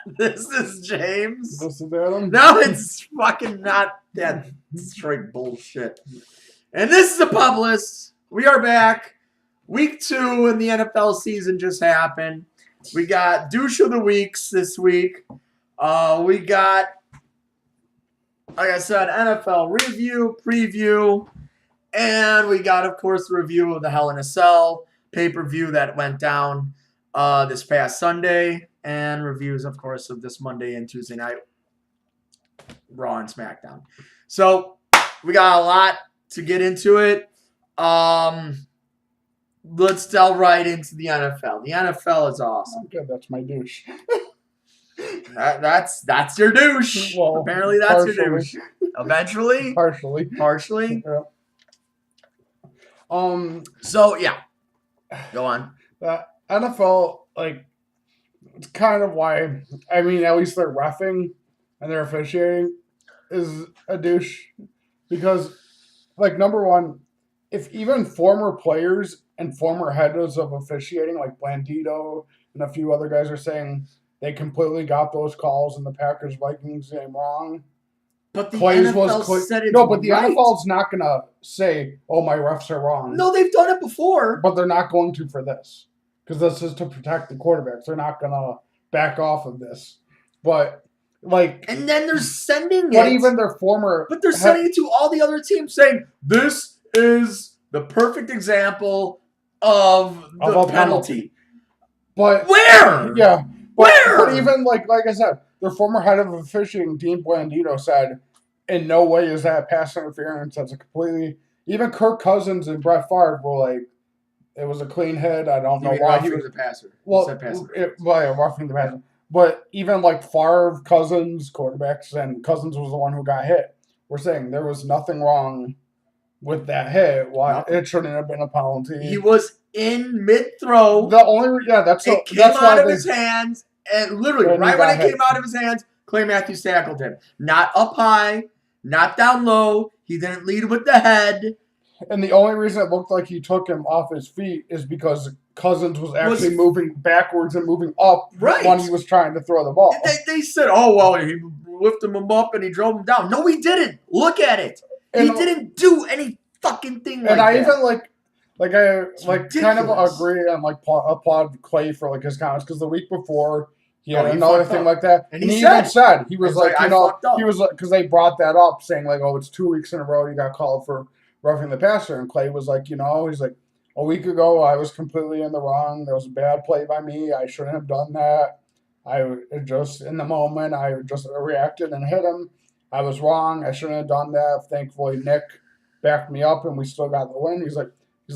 This is James. This is Adam. No, it's fucking not that straight bullshit. And this is the Pub List. We are back. Week 2 in the NFL season just happened. We got douche of the weeks this week. We got, like I said, NFL review, preview, and we got, of course, the review of the Hell in a Cell pay-per-view that went down this past Sunday, and reviews, of course, of this Monday and Tuesday night Raw and SmackDown. So we got a lot to get into it. Let's delve right into the NFL. The NFL is awesome. Okay, that's my douche. That's your douche. Well, apparently that's your douche. Eventually. Partially. Yeah. So yeah. Go on. The NFL, like, it's kind of why, I mean, at least their reffing and their officiating is a douche. Because, like, number one, if even former players and former heads of officiating, like Blandito and a few other guys, are saying they completely got those calls in the Packers-Vikings game wrong. But the NFL said it's no, but the right. NFL's not going to say, oh, my refs are wrong. No, they've done it before. But they're not going to for this. Because this is to protect the quarterbacks. They're not going to back off of this. But, like... And then they're sending it... But even their former... But they're sending it to all the other teams saying, this is the perfect example of the penalty. But... Where? Yeah. Where? But even, like I said, their former head of officiating, Dean Blandito, said, in no way is that pass interference. That's a completely... Even Kirk Cousins and Brett Favre were like, it was a clean hit. I don't know why he was a passer. Well, roughing the passer. But even like Favre, Cousins, quarterbacks, and Cousins was the one who got hit. We're saying there was nothing wrong with that hit. Why it shouldn't have been a penalty. He was in mid-throw. It came out of his hands, and literally right when it came out of his hands, Clay Matthews tackled him. Not up high, not down low. He didn't lead with the head. And the only reason it looked like he took him off his feet is because Cousins was actually moving backwards and moving up when he was trying to throw the ball. They said, oh, well, he lifted him up and he drove him down. No, he didn't. Look at it. He didn't do any fucking thing like that. And I even, kind of agree and, applaud Clay for, his comments. Because the week before, he had another thing like that. And he even said, he was like, he was like, because they brought that up, saying, it's 2 weeks in a row you got called for roughing the passer, and Clay was like, he's like, a week ago I was completely in the wrong. There was a bad play by me. I shouldn't have done that. I just in the moment I just reacted and hit him. I was wrong. I shouldn't have done that. Thankfully Nick backed me up and we still got the win. He's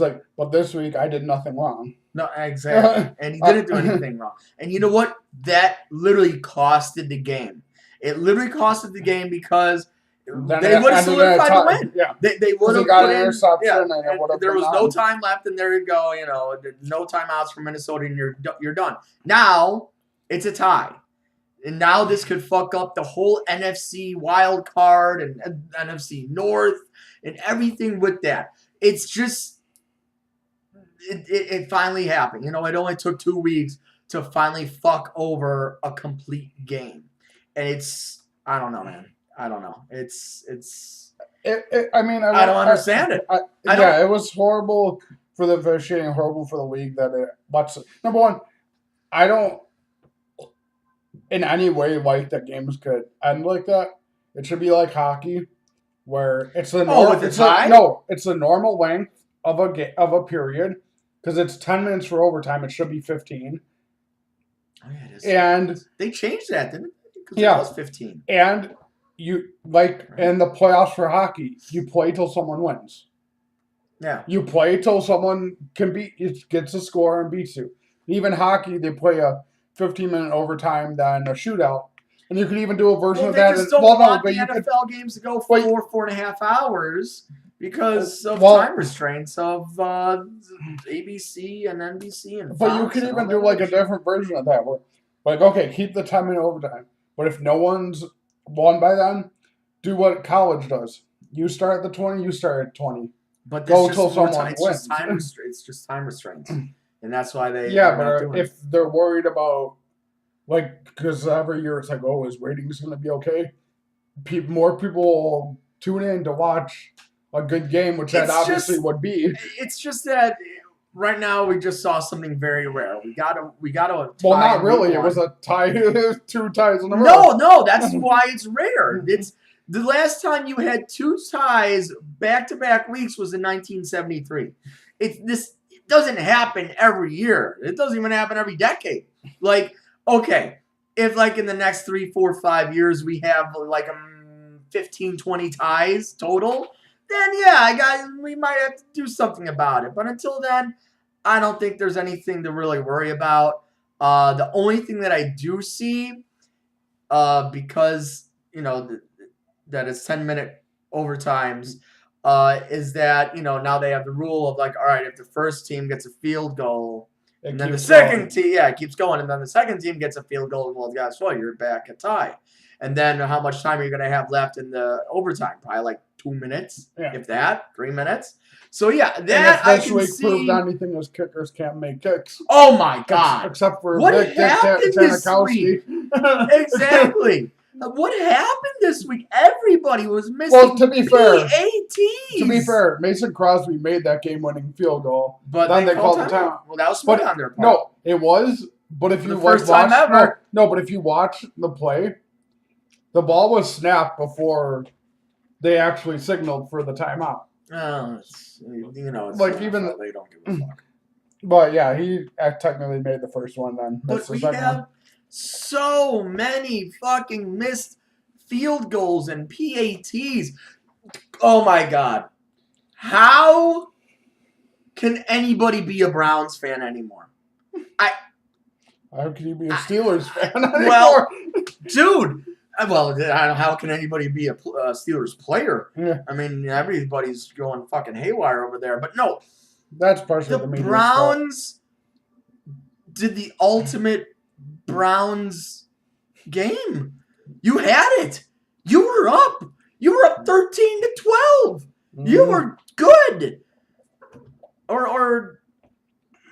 like, but this week I did nothing wrong. No, exactly. And he didn't do anything wrong. And you know what? That literally costed the game. It literally costed the game because they would have solidified the win. Yeah. They would have got an interception. And there was no time left, and there you go. No timeouts for Minnesota, and you're done. Now it's a tie, and now this could fuck up the whole NFC wild card and NFC North and everything with that. It's just it finally happened. It only took 2 weeks to finally fuck over a complete game, and I don't know, man. I don't know. I don't understand it. It was horrible for the officiating, horrible for the league but number one, I don't in any way like that games could end like that. It should be like hockey, where it's the normal length of a period, because it's 10 minutes for overtime. It should be 15. Oh yeah, it is. And they changed that, didn't they? Because it was 15. And you in the playoffs for hockey, you play till someone wins. Yeah. You play till someone gets a score and beats you. Even hockey, they play a 15-minute overtime, then a shootout, and you can even do a version of that. They just don't want the NFL games to go 4.5 hours because of time restraints of ABC and NBC and Fox. But you can even do a different version of that. Where, keep the 10-minute overtime, but if no one's won by then, do what college does. You start at the 20, you start at 20. But go till someone wins. It's just time restraints. And that's why they... Yeah, but if they're worried about like, because every year it's like, oh, his ratings going to be okay? More people tune in to watch a good game, which that obviously would be. It's just that right now we just saw something very rare. We got to. Well, not really. It was a tie. 2 ties in a row. No. That's why it's rare. It's the last time you had 2 ties back-to-back weeks was in 1973. This doesn't happen every year. It doesn't even happen every decade. Like, okay, if like in the next 3, 4, 5 years we have like 15, 20 ties total, then yeah, we might have to do something about it. But until then, I don't think there's anything to really worry about. The only thing that I do see, because that it's 10-minute overtimes, is that now they have the rule of like, all right, if the first team gets a field goal, and then the second team, it keeps going, and then the second team gets a field goal, well, guess what? You're back at tie. And then how much time are you going to have left in the overtime? Probably like 2 minutes, if that, 3 minutes. So yeah, that I can see. Proved anything is kickers can't make kicks. Oh my God! Except for what happened this week? Exactly. What happened this week? Everybody was missing. Well, to be fair, PATs. Mason Crosby made that game-winning field goal, but then they called the timeout. Well, that was smart on their part. No, it was. But if you first time ever. No, but if you watch the play, the ball was snapped before they actually signaled for the timeout. Oh, it's like even they don't give a fuck. But yeah, he technically made the first one then. But we have so many fucking missed field goals and PATs. Oh my God. How can anybody be a Browns fan anymore? How can you be a Steelers fan anymore? Well, dude. Well, how can anybody be a Steelers player? Yeah. I mean, everybody's going fucking haywire over there. But no. That's partially the Browns did the ultimate Browns game. You had it. You were up. You were up 13-12. You were good. Or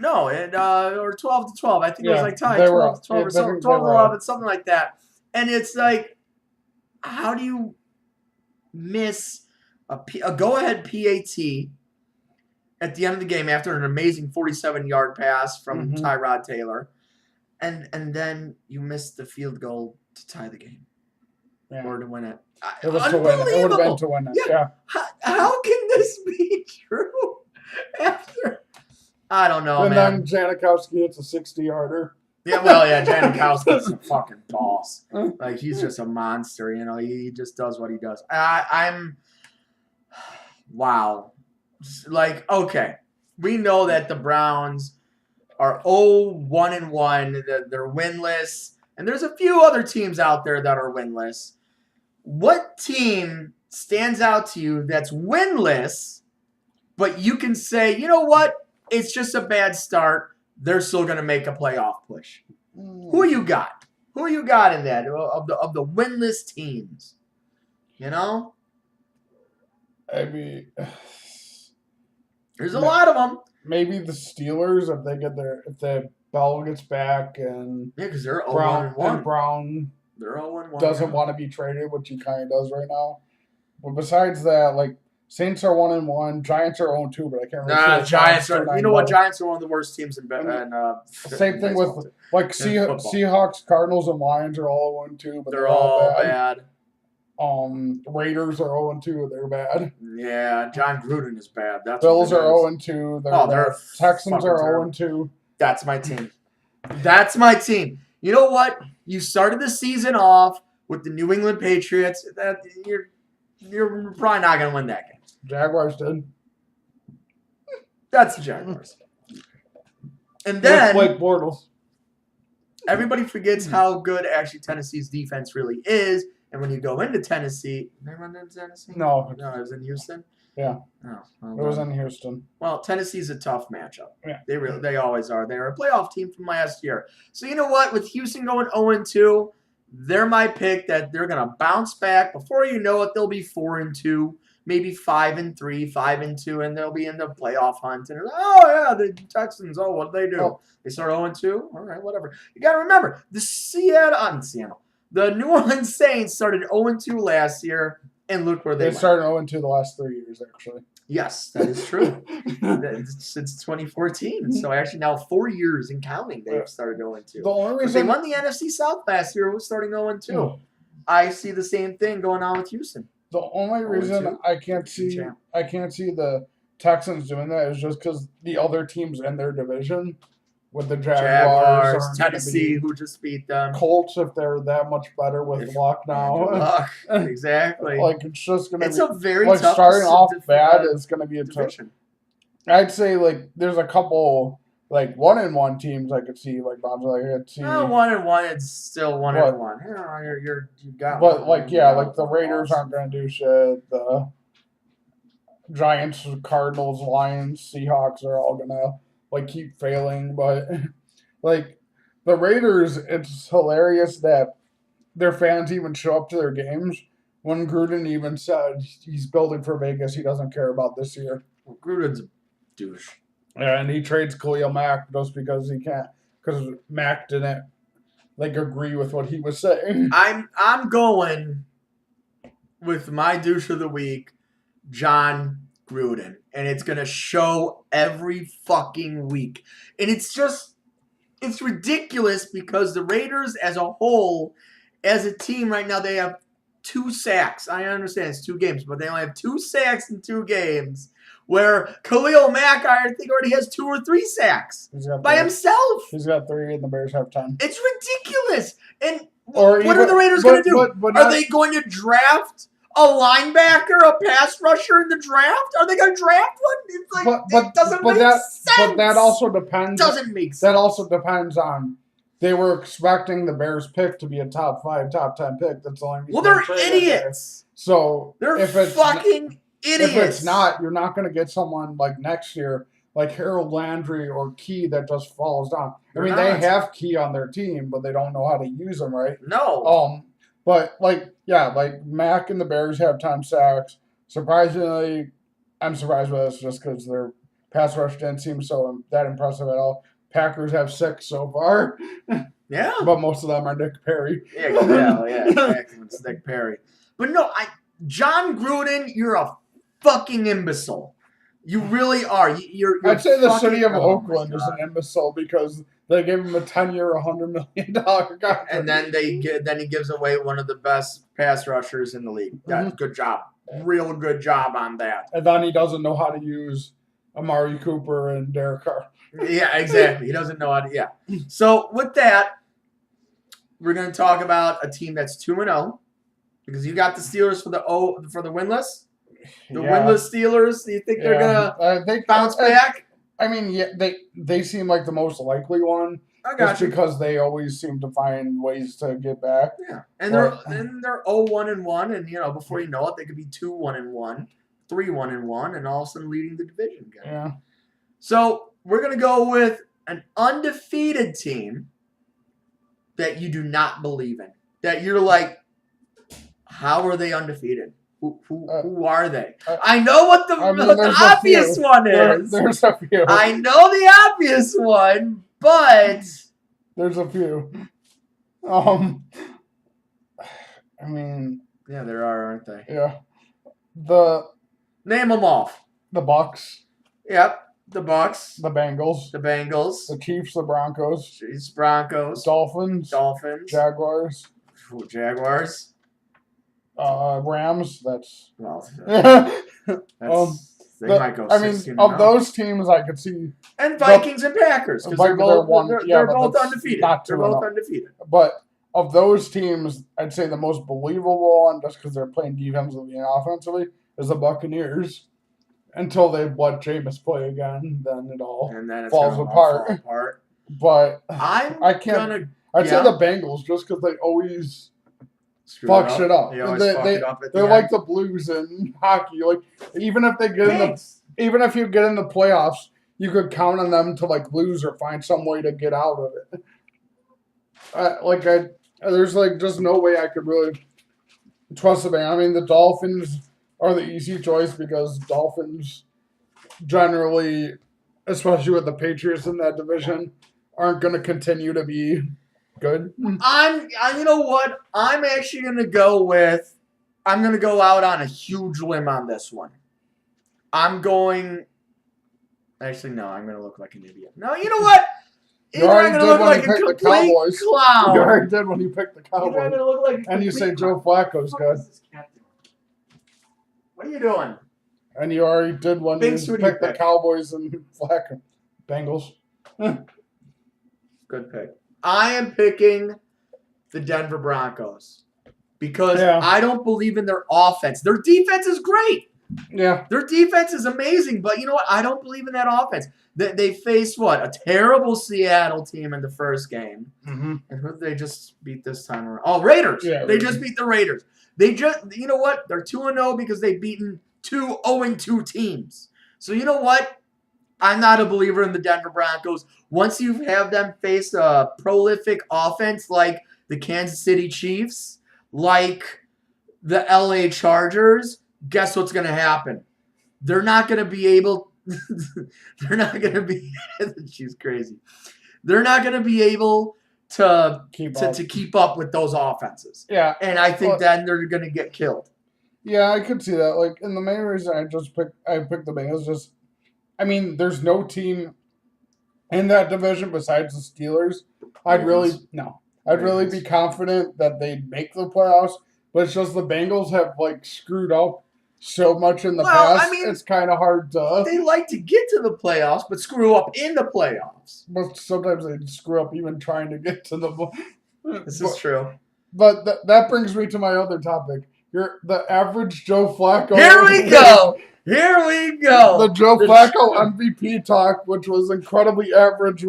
12-12. I think it was like tied 12-12 or something, 12-11, something like that. And it's like, how do you miss a go-ahead PAT at the end of the game after an amazing 47-yard pass from Tyrod Taylor, and then you miss the field goal to tie the game or to win it? It was to win it. It would have been to win it. Yeah. How can this be true? After I don't know, and man. And then Janikowski hits a 60-yarder. Yeah, well, yeah, Janikowski's a fucking boss. Like, he's just a monster, He just does what he does. Wow. Like, okay, we know that the Browns are 0-1-1. They're winless, and there's a few other teams out there that are winless. What team stands out to you that's winless, but you can say, you know what? It's just a bad start. They're still going to make a playoff push. Who you got? Who you got in that of the winless teams? I mean, there's a lot of them. Maybe the Steelers if the Bell gets back and because they're 0-1. Brown they're 0-1. Doesn't want to be traded, which he kind of does right now. But besides that, like, Saints are 1-1. Giants are 0-2, but I can't remember. Giants are. You know what? Giants are one of the worst teams in. Same thing with like Seahawks, Cardinals, and Lions are all 0-2, but they're all bad. Raiders are 0-2. They're bad. Yeah, John Gruden is bad. Bills are 0-2. Texans are 0-2. That's my team. That's my team. You know what? You started the season off with the New England Patriots. That you're probably not going to win that game. Jaguars did. That's the Jaguars. And then Blake Bortles. Everybody forgets how good actually Tennessee's defense really is. And when you go into Tennessee, they run into Tennessee? No, it was in Houston. Yeah, it was in Houston. Well, Tennessee's a tough matchup. Yeah, they always are. They're a playoff team from last year. So you know what? With Houston going 0-2, they're my pick that they're gonna bounce back. Before you know it, they'll be 4-2. maybe 5-3, 5-2, and they'll be in the playoff hunt. And the Texans. Oh, what did they do? Oh. They start 0-2. All right, whatever. You got to remember the New Orleans Saints started 0-2 last year, and look where they went. started 0-2 the last 3 years, actually. Yes, that is true. Since 2014. So actually now 4 years and counting, they've started 0-2. The only reason they won the NFC South last year was starting 0-2. I see the same thing going on with Houston. The only reason I can't see the Texans doing that is just because the other teams in their division, with the Jaguars Tennessee, who just beat them, Colts, if they're that much better with luck now. Luck, exactly. Like it's just gonna. It's a very like tough starting off bad is gonna be a division. I'd say like there's a couple like 1-1 teams I could see like Bob's like I could see. 1-1, it's still 1-1. You got. But like like the Raiders aren't gonna do shit. The Giants, Cardinals, Lions, Seahawks are all gonna like keep failing, but like the Raiders, it's hilarious that their fans even show up to their games when Gruden even said he's building for Vegas. He doesn't care about this year. Well, Gruden's a douche. Yeah, and he trades Khalil Mack just because he can't, because Mack didn't like agree with what he was saying. I'm going with my douche of the week, John Gruden, and it's gonna show every fucking week, and it's ridiculous because the Raiders as a whole, as a team right now, they have 2 sacks. I understand it's 2 games, but they only have 2 sacks in 2 games. Where Khalil Mack, I think, already has 2 or 3 sacks by himself. He's got 3, and the Bears have 10. It's ridiculous. And what are the Raiders going to do? Are they going to draft a linebacker, a pass rusher in the draft? Are they going to draft one? It's like it doesn't make sense. But that also depends. Doesn't make sense. That also depends on. They were expecting the Bears pick to be a top 5, top 10 pick. That's the only reason. Well, they're idiots. So they're fucking idiots. If it's not, you're not going to get someone like next year, like Harold Landry or Key, that just falls down. They have Key on their team, but they don't know how to use them, right? No. But like Mack and the Bears have 10 sacks. Surprisingly, I'm surprised with this just because their pass rush didn't seem that impressive at all. Packers have 6 so far. Yeah. But most of them are Nick Perry. Yeah, exactly. It's Nick Perry. But no, John Gruden, you're a fucking imbecile. You really are. I'd say the city of Oakland is an imbecile because they gave him a 10-year, $100 million contract. And then he gives away one of the best pass rushers in the league. Good job. Real good job on that. And then he doesn't know how to use Amari Cooper and Derek Carr. Yeah, exactly. He doesn't know how to. Yeah. So with that, we're going to talk about a team that's 2-0 because you got the Steelers for the winless. The winless Steelers. Do you think they're gonna bounce back? I mean, they seem like the most likely one. I got you. Because they always seem to find ways to get back. Yeah, and they're 0-1-1, and before you know it, they could be 2-1-1, 3-1-1, and all of a sudden leading the division again. Yeah. So we're gonna go with an undefeated team that you do not believe in. That you're like, how are they undefeated? Who are they? I know what the obvious one is. There's a few. I know the obvious one, but there's a few. I mean, yeah, there are, aren't they? Yeah. Name them off. The Bucks. Yep. The Bucks. The Bengals. The Bengals. The Chiefs. The Broncos. Chiefs. Broncos. Dolphins. Jaguars. Jaguars. Rams. That's they might go. Of those teams, I could see. And Vikings and Packers because they're both undefeated. They're both undefeated. But of those teams, I'd say the most believable one, just because they're playing defensively and offensively, is the Buccaneers. Until they let Jameis play again, then it all falls apart. But I'd say the Bengals just because they always fuck shit up. They're like the Blues in hockey. Like even if you get in the playoffs, you could count on them to like lose or find some way to get out of it. There's like just no way I could really trust the Bengals. I mean, the Dolphins are the easy choice because Dolphins generally, especially with the Patriots in that division, aren't going to continue to be good. You know what? I'm actually going to go with. I'm going to go out on a huge limb on this one. I'm going. Actually, no. I'm going to look like an idiot. No, you know what? You already did when you picked the Cowboys. Clown. You already did when you picked the Cowboys. You're gonna look like a and you say Joe Flacco's good. What are you doing? And you already did when you picked the Cowboys and Flacco. Bengals. Good pick. I am picking the Denver Broncos because I don't believe in their offense. Their defense is great. Yeah. Their defense is amazing, but you know what? I don't believe in that offense. They faced what? A terrible Seattle team in the first game. Mm-hmm. And who did they just beat this time around? Oh, Raiders. Yeah, they just beat the Raiders. You know what? They're 2-0 because they've beaten 2 0-2 teams. So you know what? I'm not a believer in the Denver Broncos. Once you have them face a prolific offense like the Kansas City Chiefs, like the LA Chargers, guess what's going to happen? They're not going to be able. They're not going to be. She's crazy. They're not going to be able to keep up with those offenses. Yeah, and I think then they're going to get killed. Yeah, I could see that. Like, and the main reason I picked the Bengals there's no team in that division besides the Steelers. I'd really be confident that they'd make the playoffs, but it's just the Bengals have screwed up so much in the past. It's kind of hard to. They like to get to the playoffs, but screw up in the playoffs. But sometimes they screw up even trying to get to the. This is true. But that brings me to my other topic. You're the average Joe Flacco. Here we go. Here we go. The Joe Flacco MVP talk, which was incredibly average.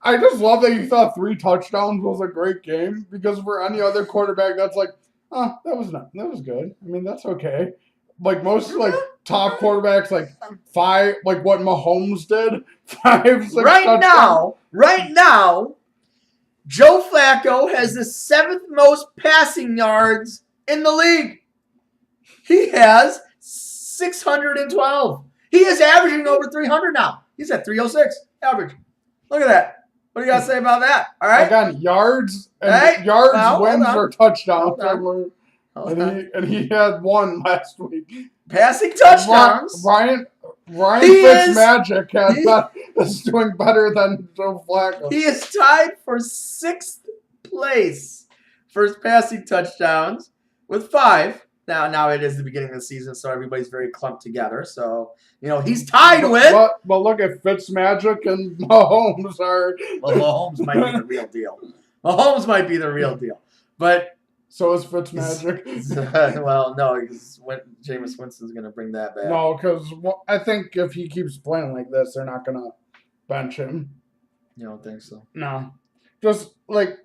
I just love that you thought 3 touchdowns was a great game because for any other quarterback, that's that was good. That's okay. Most top quarterbacks 5, what Mahomes did, 5, 6 touchdowns. Right now, Joe Flacco has the 7th most passing yards in the league. He has 612. He is averaging over 300 now. He's at 306 average. Look at that. What do you got to say about that? All right. Again, yards, wins, or touchdowns. And he had 1 last week. Passing touchdowns. Ryan Fitzmagic is doing better than Joe Flacco. He is tied for 6th place for his passing touchdowns with 5. Now it is the beginning of the season, so everybody's very clumped together. So, he's tied with. But look at Fitzmagic and Mahomes are. Well, Mahomes might be the real deal. Mahomes might be the real deal. But. So is Fitzmagic. Well, no, because Jameis Winston's going to bring that back. No, because I think if he keeps playing like this, they're not going to bench him. You don't think so? No. Just, I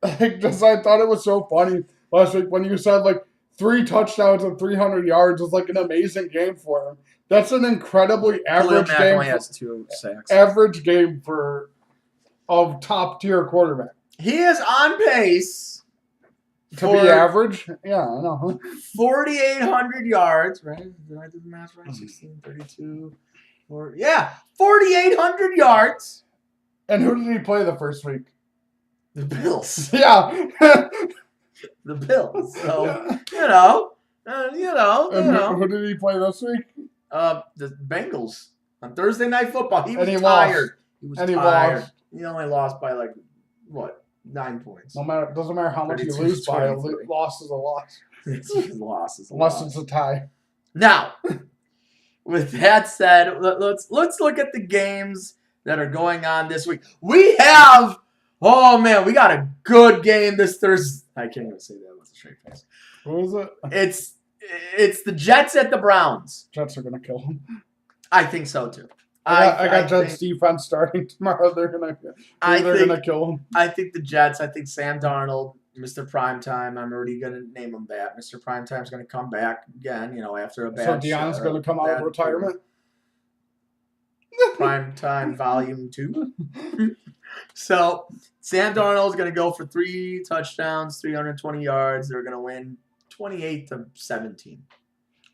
thought it was so funny last week when you said, 3 touchdowns and 300 yards was an amazing game for him. That's an incredibly average game. Only has 2 sacks. Average game for a top tier quarterback. He is on pace to be average. Yeah, I know. 4,800 yards. Right? Did I do the math right? 16, 32, 4,800 yards. And who did he play the first week? The Bills. Yeah. The Bills. So, Who did he play this week? The Bengals on Thursday Night Football. He was tired. Lost. He was tired. He only lost by 9 points. Doesn't matter how much you lose by. A loss is a loss. Loss is a Unless loss. it's a tie. Now, with that said, let's look at the games that are going on this week. We have. Oh, man, we got a good game this Thursday. I can't even say that with a straight face. Who is it? It's the Jets at the Browns. Jets are going to kill them. I think so, too. I got Jets defense starting tomorrow. They're going to kill them. I think the Jets. I think Sam Darnold, Mr. Primetime. I'm already going to name him that. Mr. Primetime's going to come back again, after a bad So Deion's going to come out of retirement? Primetime Volume 2. So, Sam Darnold's going to go for 3 touchdowns, 320 yards. They're going to win 28-17.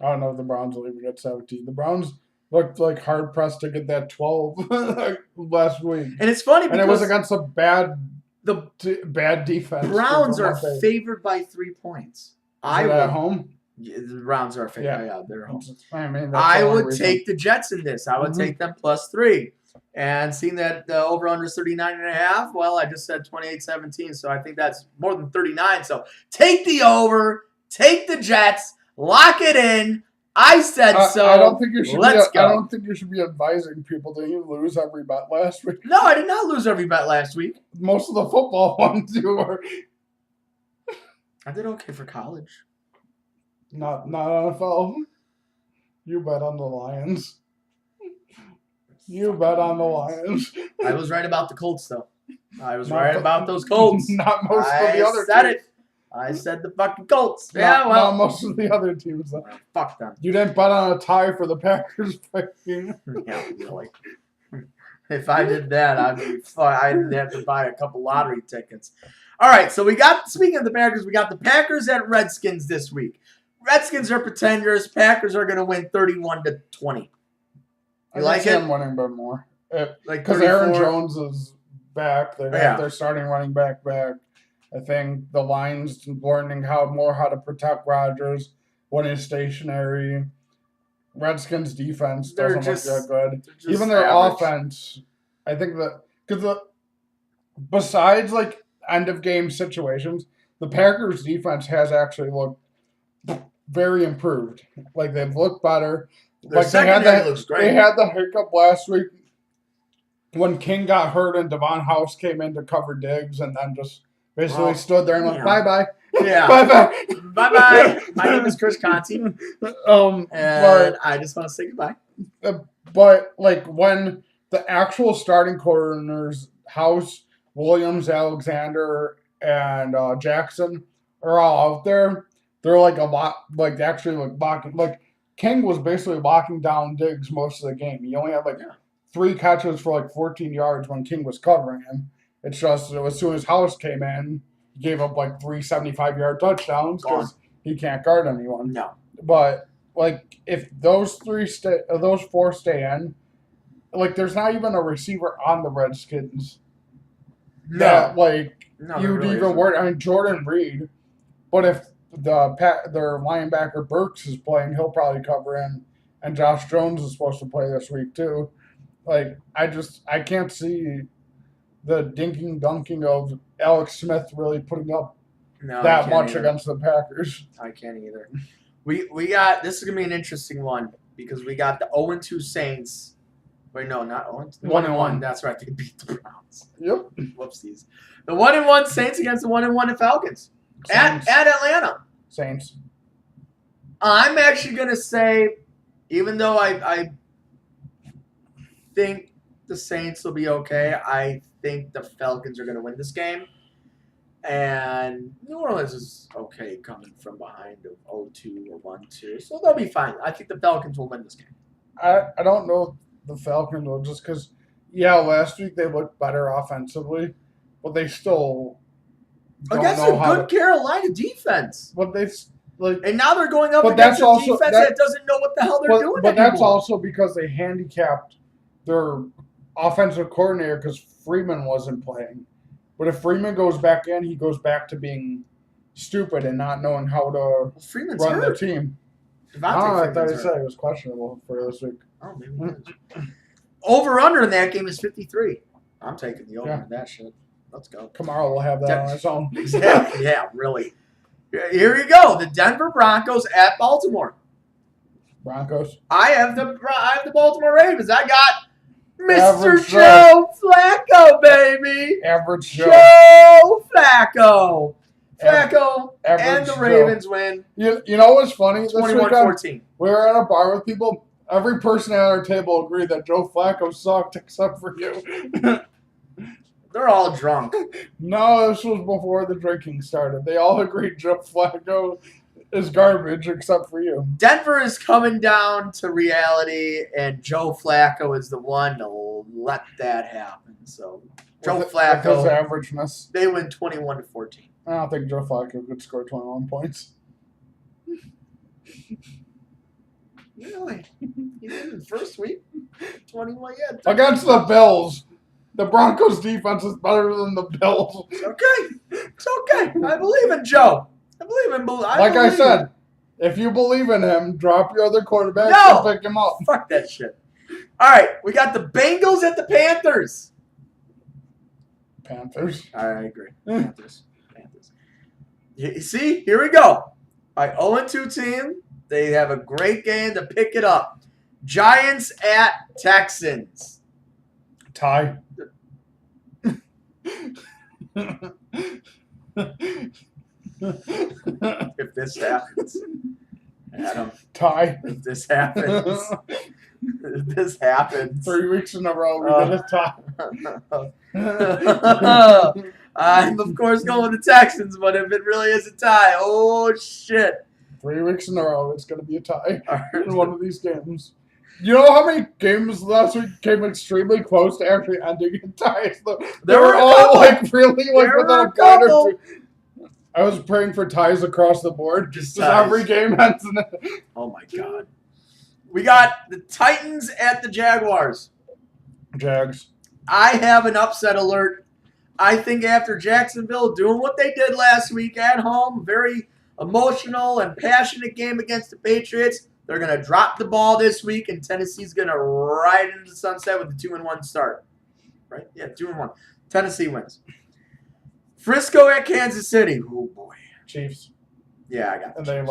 I don't know if the Browns will even get 17. The Browns looked like hard pressed to get that 12 last week. And it's funny because it was against a bad defense. Browns are favored by 3 points. At home? Yeah, the Browns are favored. Yeah, they're home. I would take the Jets in this. I would take them +3. And seeing that the over-under is 39.5, well, I just said 28-17, so I think that's more than 39. So take the over, take the Jets, lock it in. I said so. I don't think you should. Let's go. I don't think you should be advising people that you lose every bet last week. No, I did not lose every bet last week. Most of the football ones you were. I did okay for college. Not NFL. You bet on the Lions. You bet on the Lions. I was right about the Colts, though. I was right about those Colts. Not most of the other teams. I said the fucking Colts. Not most of the other teams, though. Fuck them. You didn't bet on a tie for the Packers. Yeah, really. If I did that, I'd have to buy a couple lottery tickets. All right, so speaking of the Packers, we got the Packers at Redskins this week. Redskins are pretenders. Packers are going to win 31-20. You like it? I'm winning by more. Because Aaron Jones is back. They got their starting running back. I think the Lions learning how to protect Rodgers when he's stationary. Redskins defense doesn't look that good. Even their offense, I think because besides like end of game situations, the Packers defense has actually looked very improved. Like they've looked better. Their secondary looks great. They had the hiccup last week when King got hurt and Devon House came in to cover Diggs and then just basically stood there and went, bye-bye. Yeah. Bye-bye. Bye-bye. My name is Chris Conti. And I just want to say goodbye. But, like, when the actual starting corners, House, Williams, Alexander, and Jackson are all out there, they're, like, a lot, like, actually, like, blocking. Like, King was basically locking down Diggs most of the game. He only had, 3 catches for, 14 yards when King was covering him. It's just as soon as House came in, he gave up, 3 75-yard touchdowns because he can't guard anyone. No. But, if those 4 stay in, there's not even a receiver on the Redskins. No. That, you'd even worry. I mean, Jordan Reed. But if their linebacker Burks is playing, he'll probably cover in. And Josh Jones is supposed to play this week, too. I can't see the dinking-dunking of Alex Smith really putting up that much against the Packers. I can't either. We got, this is going to be an interesting one because we got the 0-2 Saints. Wait, no, not 0-2. 1-1. That's right. They beat the Browns. Yep. Whoopsies. The 1-1 Saints against the 1-1 Falcons. At Atlanta. Saints. I'm actually going to say, even though I think the Saints will be okay, I think the Falcons are going to win this game. And New Orleans is okay coming from behind of 0-2 or 1-2. So they'll be fine. I think the Falcons will win this game. I don't know if the Falcons will just because, last week they looked better offensively, but they still don't against know a good Carolina defense. But and now they're going up against a defense that doesn't know what the hell they're doing But anymore. that's also because they handicapped their offensive coordinator because Freeman wasn't playing. But if Freeman goes back in, he goes back to being stupid and not knowing how to run the team. I thought he said he was questionable for this week. Oh, maybe he is. Over-under in that game is 53. I'm taking the over in that shit. Let's go. Tomorrow we'll have that on its own. Exactly. Yeah, really. Here you go. The Denver Broncos at Baltimore. Broncos. I have the Baltimore Ravens. I got Mr. Joe Flacco, baby. Average Joe Flacco. And the Ravens win. You know what's funny? 21-14. We were at a bar with people. Every person at our table agreed that Joe Flacco sucked except for you. They're all drunk. No, this was before the drinking started. They all agreed Joe Flacco is garbage except for you. Denver is coming down to reality, and Joe Flacco is the one to let that happen. So, Joe Flacco. With his averageness. They win 21-14. I don't think Joe Flacco could score 21 points. Really? He did in the first week? 21, yeah. Against the Bills. The Broncos' defense is better than the Bills. It's okay. It's okay. I believe in Joe. I believe in I said, if you believe in him, drop your other quarterback and pick him up. Fuck that shit. All right, we got the Bengals at the Panthers. Panthers. I agree. Panthers. See, here we go. My 0-2 team. They have a great game to pick it up. Giants at Texans. Tie. If this happens, Adam. Tie. If this happens. If this happens. 3 weeks in a row, we did a tie. I'm, of course, going with the Texans, but if it really is a tie, oh, shit. 3 weeks in a row, it's going to be a tie in one of these games. You know how many games last week came extremely close to actually ending in ties? They were all really within a point or two. I was praying for ties across the board. Just every game ends in it. Oh my God. We got the Titans at the Jaguars. Jags. I have an upset alert. I think after Jacksonville doing what they did last week at home, very emotional and passionate game against the Patriots, they're going to drop the ball this week, and Tennessee's going to ride into the sunset with a 2-1 start. Right? Yeah, 2-1. Tennessee wins. Frisco at Kansas City. Oh, boy. Chiefs. Yeah, I got and they,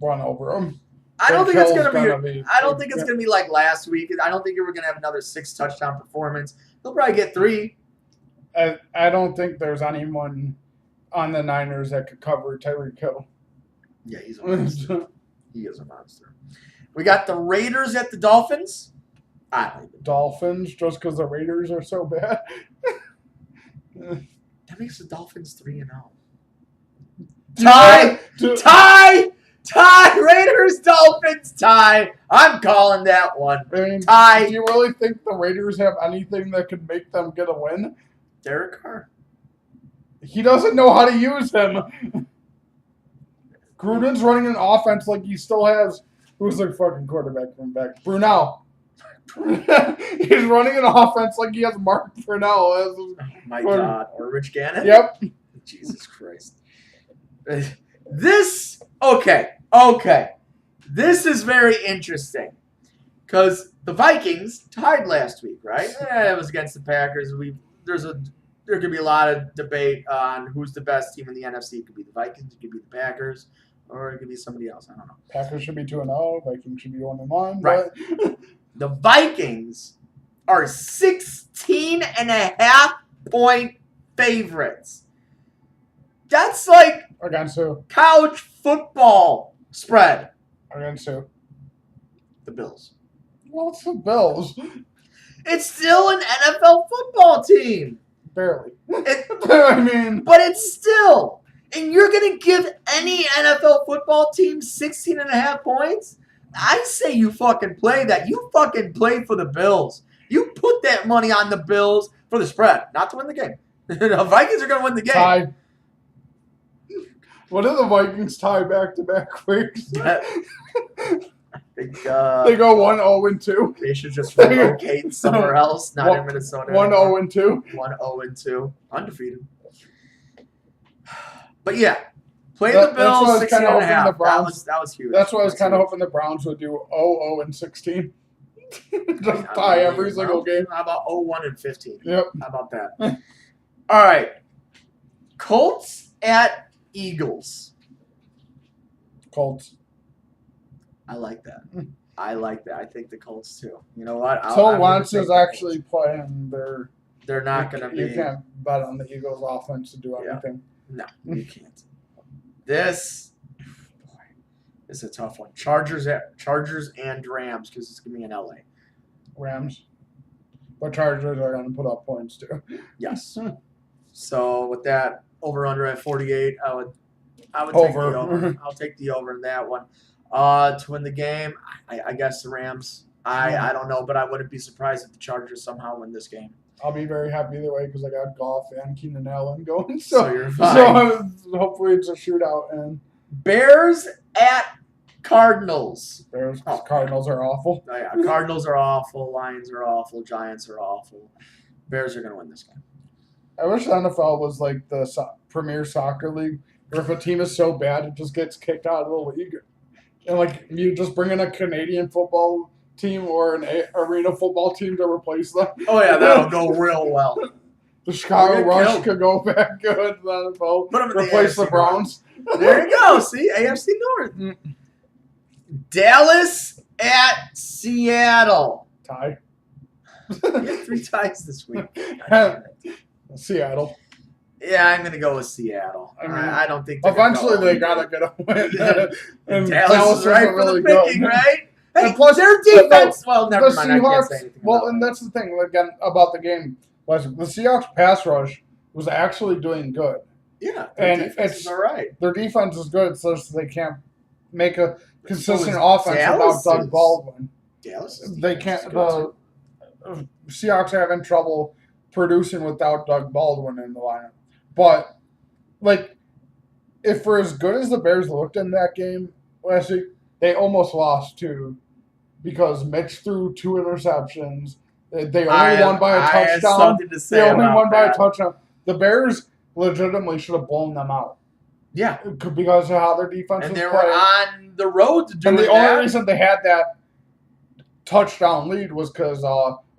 run over them. I don't think it's going to be. I don't think it's going to be like last week. I don't think we're going to have another 6-touchdown performance. They'll probably get 3. I don't think there's anyone on the Niners that could cover Tyreek Hill. Yeah, he's a monster. He is a monster. We got the Raiders at the Dolphins. I like the Dolphins just because the Raiders are so bad. That makes the Dolphins 3-0. Tie! Raiders, Dolphins, tie. I'm calling that one. Tie. Do you really think the Raiders have anything that could make them get a win? Derek Carr. He doesn't know how to use him. Gruden's running an offense like he still has. Who's their fucking quarterback from back? Brunel. He's running an offense like he has Mark Brunel. Oh my God. Or Rich Gannon? Yep. Jesus Christ. Okay. This is very interesting. Because the Vikings tied last week, right? It was against the Packers. There could be a lot of debate on who's the best team in the NFC. It could be the Vikings, it could be the Packers, or it could be somebody else. I don't know. Packers should be 2-0. Vikings should be 1-1. Right. The Vikings are 16.5-point favorites. That's like against who? College football spread. Against who? The Bills. Well, it's the Bills. It's still an NFL football team. Barely. But it's still. And you're going to give any NFL football team 16.5 points? I say you fucking play that. You fucking play for the Bills. You put that money on the Bills for the spread, not to win the game. The Vikings are going to win the game. Tie. What do the Vikings tie back-to-back weeks? They go 1-0-2. They should just relocate somewhere else, not in Minnesota. 1-0-2. 1-0-2. Undefeated. But yeah, play the Bills 16.5. That was huge. That's why I was kind of hoping the Browns would do 0-16. Just tie every single game. How about 0-1-15? Yep. How about that? All right. Colts at Eagles. Colts. I like that. I think the Colts too. You know what? So Wentz is actually playing. They're not going to be. You can't bet on the Eagles' offense to do anything. No, you can't. This is a tough one. Chargers and Rams because it's going to be in LA. Rams. But Chargers are going to put up points too. Yes. So with that over/under at 48, I would take the over. I'll take the over in that one. To win the game, I guess the Rams. I don't know, but I wouldn't be surprised if the Chargers somehow win this game. I'll be very happy either way because I got Goff and Keenan Allen going. So you're fine. So hopefully it's a shootout. And Bears at Cardinals. Bears. Cardinals are awful. Oh, yeah. Cardinals are awful. Lions are awful. Giants are awful. Bears are going to win this game. I wish the NFL was like the Premier Soccer League, where if a team is so bad, it just gets kicked out of the league. And like you just bring in a Canadian football team or an arena football team to replace them. Oh, yeah, that'll go real well. The Chicago Rush could go back good to the NFL. Replace the Browns. There you go. See, AFC North. Dallas at Seattle. Tie. You have 3 ties this week. Seattle. Yeah, I'm going to go with Seattle. I don't think eventually they got to get a win. And Dallas is right for the picking, good. Right? Hey, and plus, their defense. Well, never mind. Seahawks, I can't say anything. Well, and that's the thing again about the game was the Seahawks pass rush was actually doing good. Yeah, their defense is all right. Their defense is good, so they can't make a consistent offense without Doug Baldwin. Dallas. They can't. The Seahawks are having trouble producing without Doug Baldwin in the lineup. But like, if for as good as the Bears looked in that game last week, they almost lost too, because Mitch threw 2 interceptions. They only won by a touchdown. They only won by a touchdown. The Bears legitimately should have blown them out. Yeah. Because of how their defense was playing. And they were on the road to do And the that. only reason they had that touchdown lead was because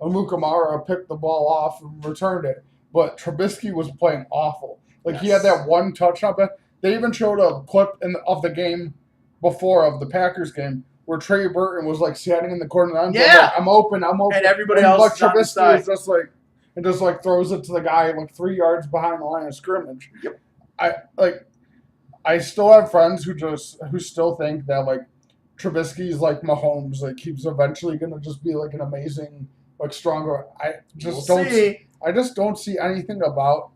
Amukamara picked the ball off and returned it. But Trubisky was playing awful. Like, he had that one touchdown. They even showed a clip of the game before, of the Packers game, where Trey Burton was like standing in the corner of the end zone, like, I'm open. And everybody else is on the side. Was just like, and just like throws it to the guy like 3 yards behind the line of scrimmage. Yep. I still have friends who still think that like Trubisky's like Mahomes, like he's eventually gonna just be like an amazing, like stronger. I just don't see anything about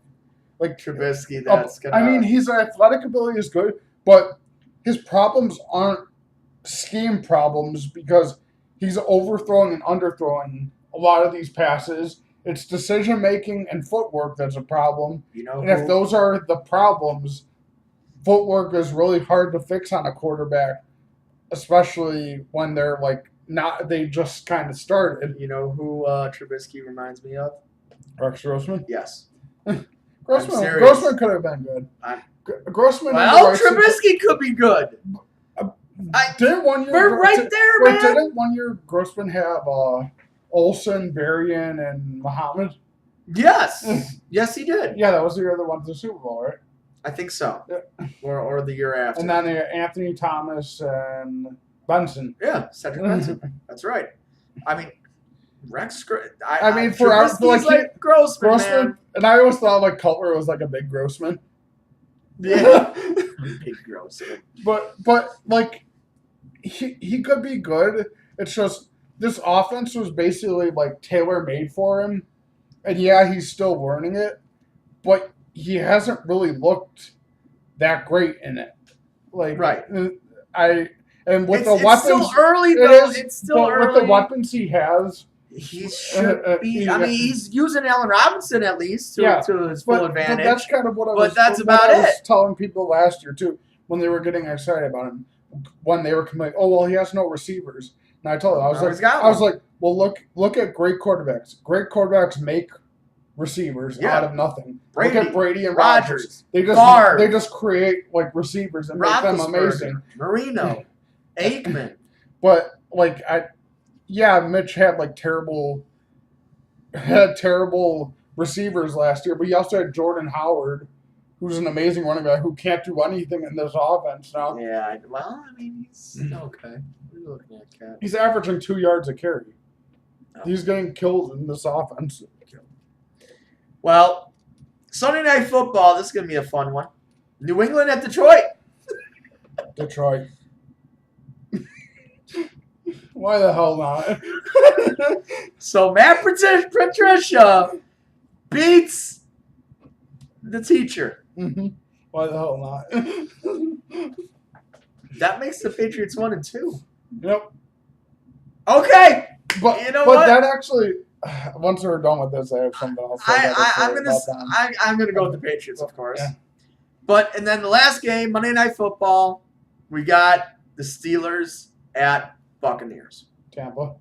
like Trubisky that's gonna. I mean, his athletic ability is good, but his problems aren't scheme problems because he's overthrowing and underthrowing a lot of these passes. It's decision making and footwork that's a problem. If those are the problems, footwork is really hard to fix on a quarterback, especially when they're like not. They just kind of started. You know who Trubisky reminds me of? Rex Grossman. Yes. Grossman could have been good. Grossman. Well, Trubisky could be good. Didn't 1 year? We're right there, man. Didn't 1 year Grossman have Olsen, Berrien, and Muhammad? Yes. Yes, he did. Yeah, that was the year they won the Super Bowl, right? I think so. Yeah. Or the year after. And then they had Anthony Thomas and Benson. Yeah, Cedric Benson. That's right. I mean, Rex. Trubisky's like Grossman, man. And I always thought like Cutler was like a big Grossman. Yeah, big Grossman. But like he could be good. It's just this offense was basically like tailor made for him, and yeah, he's still learning it, but he hasn't really looked that great in it. Like right. It's still early though. It's still early. With the weapons he has. He should be. I mean, he's using Allen Robinson at least to his full advantage. But that's kind of what I was. But that's about it. I was telling people last year too when they were getting excited about him. When they were complaining, oh well, he has no receivers. And I told them, I was like, well, look at great quarterbacks. Great quarterbacks make receivers out of nothing. Look at Brady and Rodgers. They just create like receivers and make them amazing. Marino, Aikman. But like Mitch had like terrible receivers last year, but he also had Jordan Howard, who's an amazing running back who can't do anything in this offense now. Yeah, well, I mean, he's okay. We're looking at Cat. He's averaging 2 yards a carry. Oh. He's getting killed in this offense. Well, Sunday Night Football, this is going to be a fun one. New England at Detroit. Detroit. Why the hell not? So Matt Patricia beats the teacher. Mm-hmm. Why the hell not? That makes the Patriots 1-2. Yep. Okay. But you know what? That actually, once we're done with this, I have something else. I'm gonna go with the Patriots, of course. Yeah. And then the last game, Monday Night Football, we got the Steelers at Buccaneers. Tampa.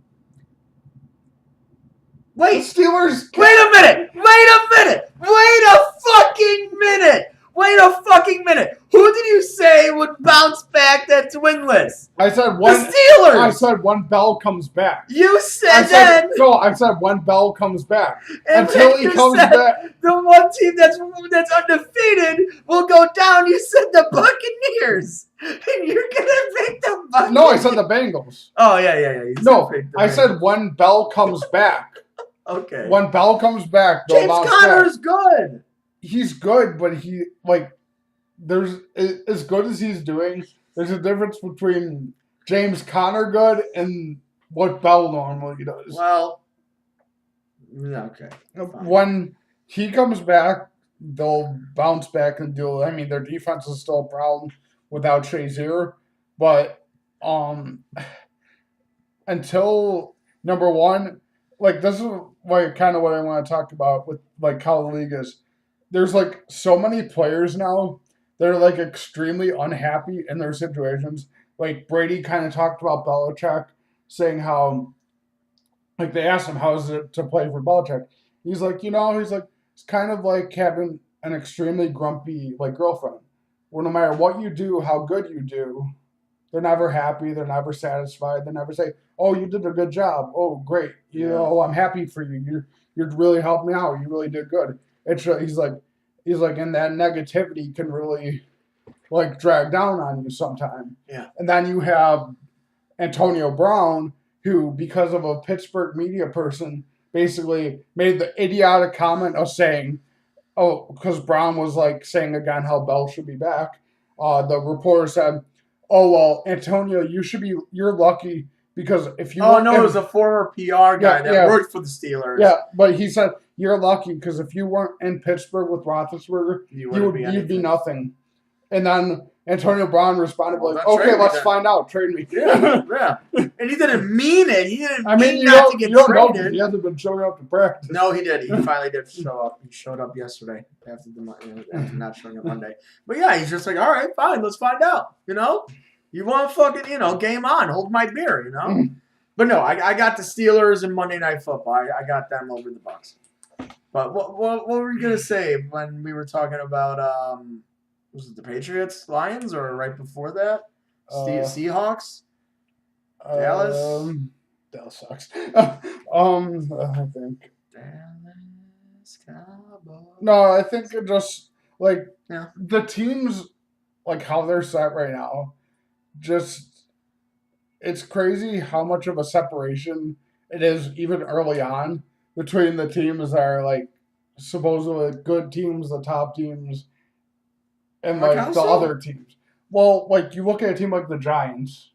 Wait. The Steelers. Wait a minute. Who did you say would bounce back that's winless? I said the Steelers. I said when Bell comes back. You said No, I said when Bell comes back. Until he comes back. The one team that's undefeated will go down. You said the Buccaneers. And you're gonna pick the Buccaneers. No, I said the Bengals. Oh yeah. No, I said when Bell comes back. Okay. When Bell comes back, James Conner's good. He's good, but there's as good as he's doing. There's a difference between James Conner good and what Bell normally does. Well, okay. When he comes back, they'll bounce back and do. I mean, their defense is still a problem without Shazier, but until number one, this is kind of what I want to talk about with how the league is. There's so many players now that are extremely unhappy in their situations. Brady kind of talked about Belichick, saying how they asked him how is it to play for Belichick. He's it's kind of like having an extremely grumpy girlfriend, where no matter what you do, how good you do, they're never happy, they're never satisfied, they never say, "Oh, you did a good job. Oh, great. I'm happy for you. You're really helped me out. You really did good." He's like, and that negativity can really drag down on you sometime. Yeah. And then you have Antonio Brown, who, because of a Pittsburgh media person, basically made the idiotic comment of saying, because Brown was saying again how Bell should be back. The reporter said, "Oh, well, Antonio, you're lucky because if you..." Oh, no, it was a former PR guy that worked for the Steelers. Yeah, but he said, "You're lucky because if you weren't in Pittsburgh with Roethlisberger, you'd be nothing." And then Antonio Brown responded "Okay, let's find out. Trade me." Yeah. And he didn't mean it. He didn't mean not to get traded. He hasn't been showing up to practice. No, he did. He finally did show up. He showed up yesterday after not showing up Monday. But yeah, he's just all right, fine, let's find out. You want to fucking, game on, hold my beer, But no, I got the Steelers in Monday Night Football. I got them over the Bucs. But what were you gonna say when we were talking about was it the Patriots, Lions, or right before that? Seahawks? Dallas? Dallas sucks. I think. Dallas Cowboys. No, I think it just the teams how they're set right now. Just it's crazy how much of a separation it is even early on between the teams that are supposedly good teams, the top teams, and the other teams. Well, you look at a team like the Giants,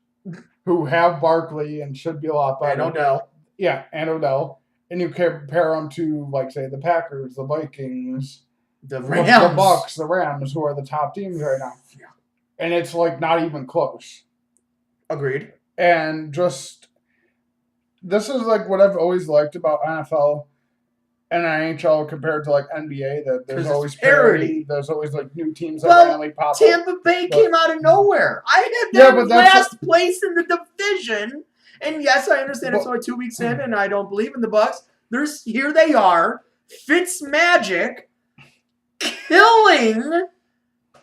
who have Barkley and should be a lot better. And Odell. Yeah, and Odell. And you compare them to say the Packers, the Vikings, the Rams, the Bucks, the Rams, who are the top teams right now. Yeah. And it's not even close. Agreed. And just this is what I've always liked about NFL and NHL compared to NBA, that there's always parity. There's always new teams that randomly pop up. Tampa Bay came out of nowhere. I had them last place in the division. And yes, I understand it's only 2 weeks in, and I don't believe in the Bucks. Here they are, Fitzmagic,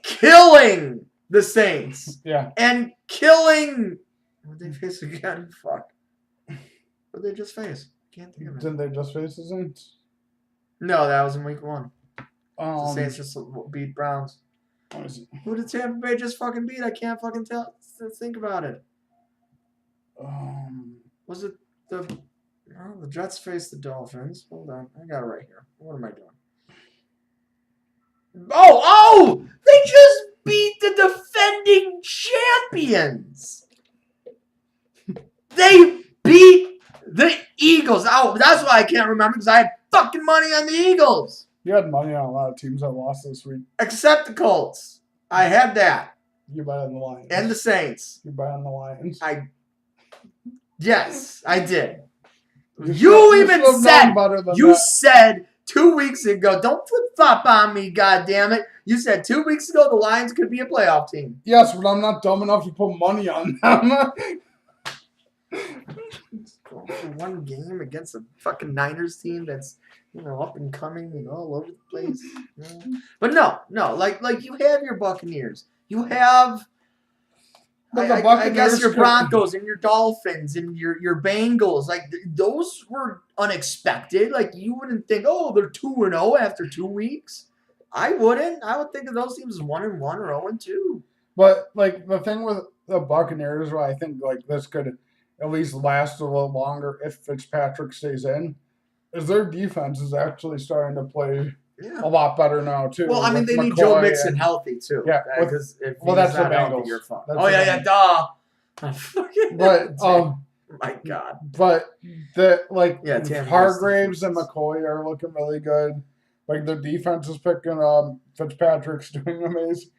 killing the Saints. Yeah. And killing. What did they face again? Fuck. What did they just face? Can't think of it. Didn't they just face the Saints? No, that was in week 1. The Saints just beat Browns. Who did Tampa Bay just fucking beat? I can't fucking tell. Think about it. Was it the Jets faced the Dolphins? Hold on, I got it right here. What am I doing? Oh! They just beat the defending champions. They beat the Eagles. Oh, that's why I can't remember, because I had fucking money on the Eagles. You had money on a lot of teams that lost this week. Except the Colts. I had that. You bet on the Lions. And the Saints. You bet on the Lions. Yes, I did. You said 2 weeks ago. Don't flip-flop on me, goddammit. You said 2 weeks ago the Lions could be a playoff team. Yes, but I'm not dumb enough to put money on them. For one game against a fucking Niners team that's, up and coming and all over the place. But no, like you have your Buccaneers. You have I guess your Broncos and your Dolphins and your Bengals. Like those were unexpected. Like you wouldn't think, oh, they're 2-0 after 2 weeks. I wouldn't. I would think of those teams as 1-1 or 0-2. But like the thing with the Buccaneers, where I think like this could at least last a little longer if Fitzpatrick stays in, is their defense is actually starting to play a lot better now too. Well, I mean, they need Joe Mixon healthy too. Yeah, because if that's the not Bengals. healthy, you're fucked. Duh. But my God. But Hargraves and defense. McCoy are looking really good. Like their defense is picking Fitzpatrick's doing amazing.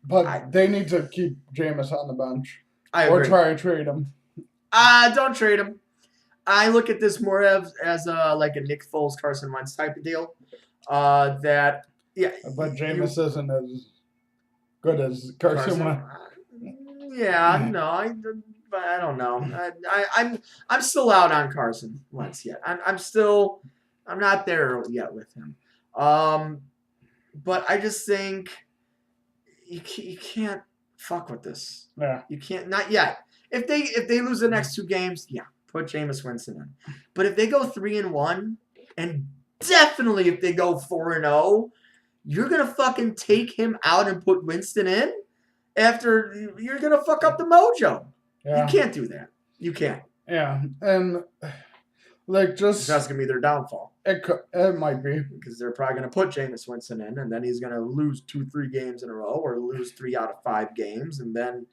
But they need to keep Jameis on the bench. Or try to trade him. Don't trade him. I look at this more as like a Nick Foles, Carson Wentz type of deal. But Jameis isn't as good as Carson Wentz. Yeah, no, I don't know. I'm still out on Carson Wentz yet. I'm not there yet with him. But I just think you can't fuck with this. Yeah. You can't, not yet. If they lose the next 2 games, yeah, put Jameis Winston in. But if they go 3-1, and definitely if they go 4-0, you're gonna fucking take him out and put Winston in. After you're gonna fuck up the mojo. Yeah. You can't do that. You can't. Yeah, and like just that's gonna be their downfall. It might be because they're probably gonna put Jameis Winston in, and then he's gonna lose 2-3 games in a row, or lose 3 out of 5 games, and then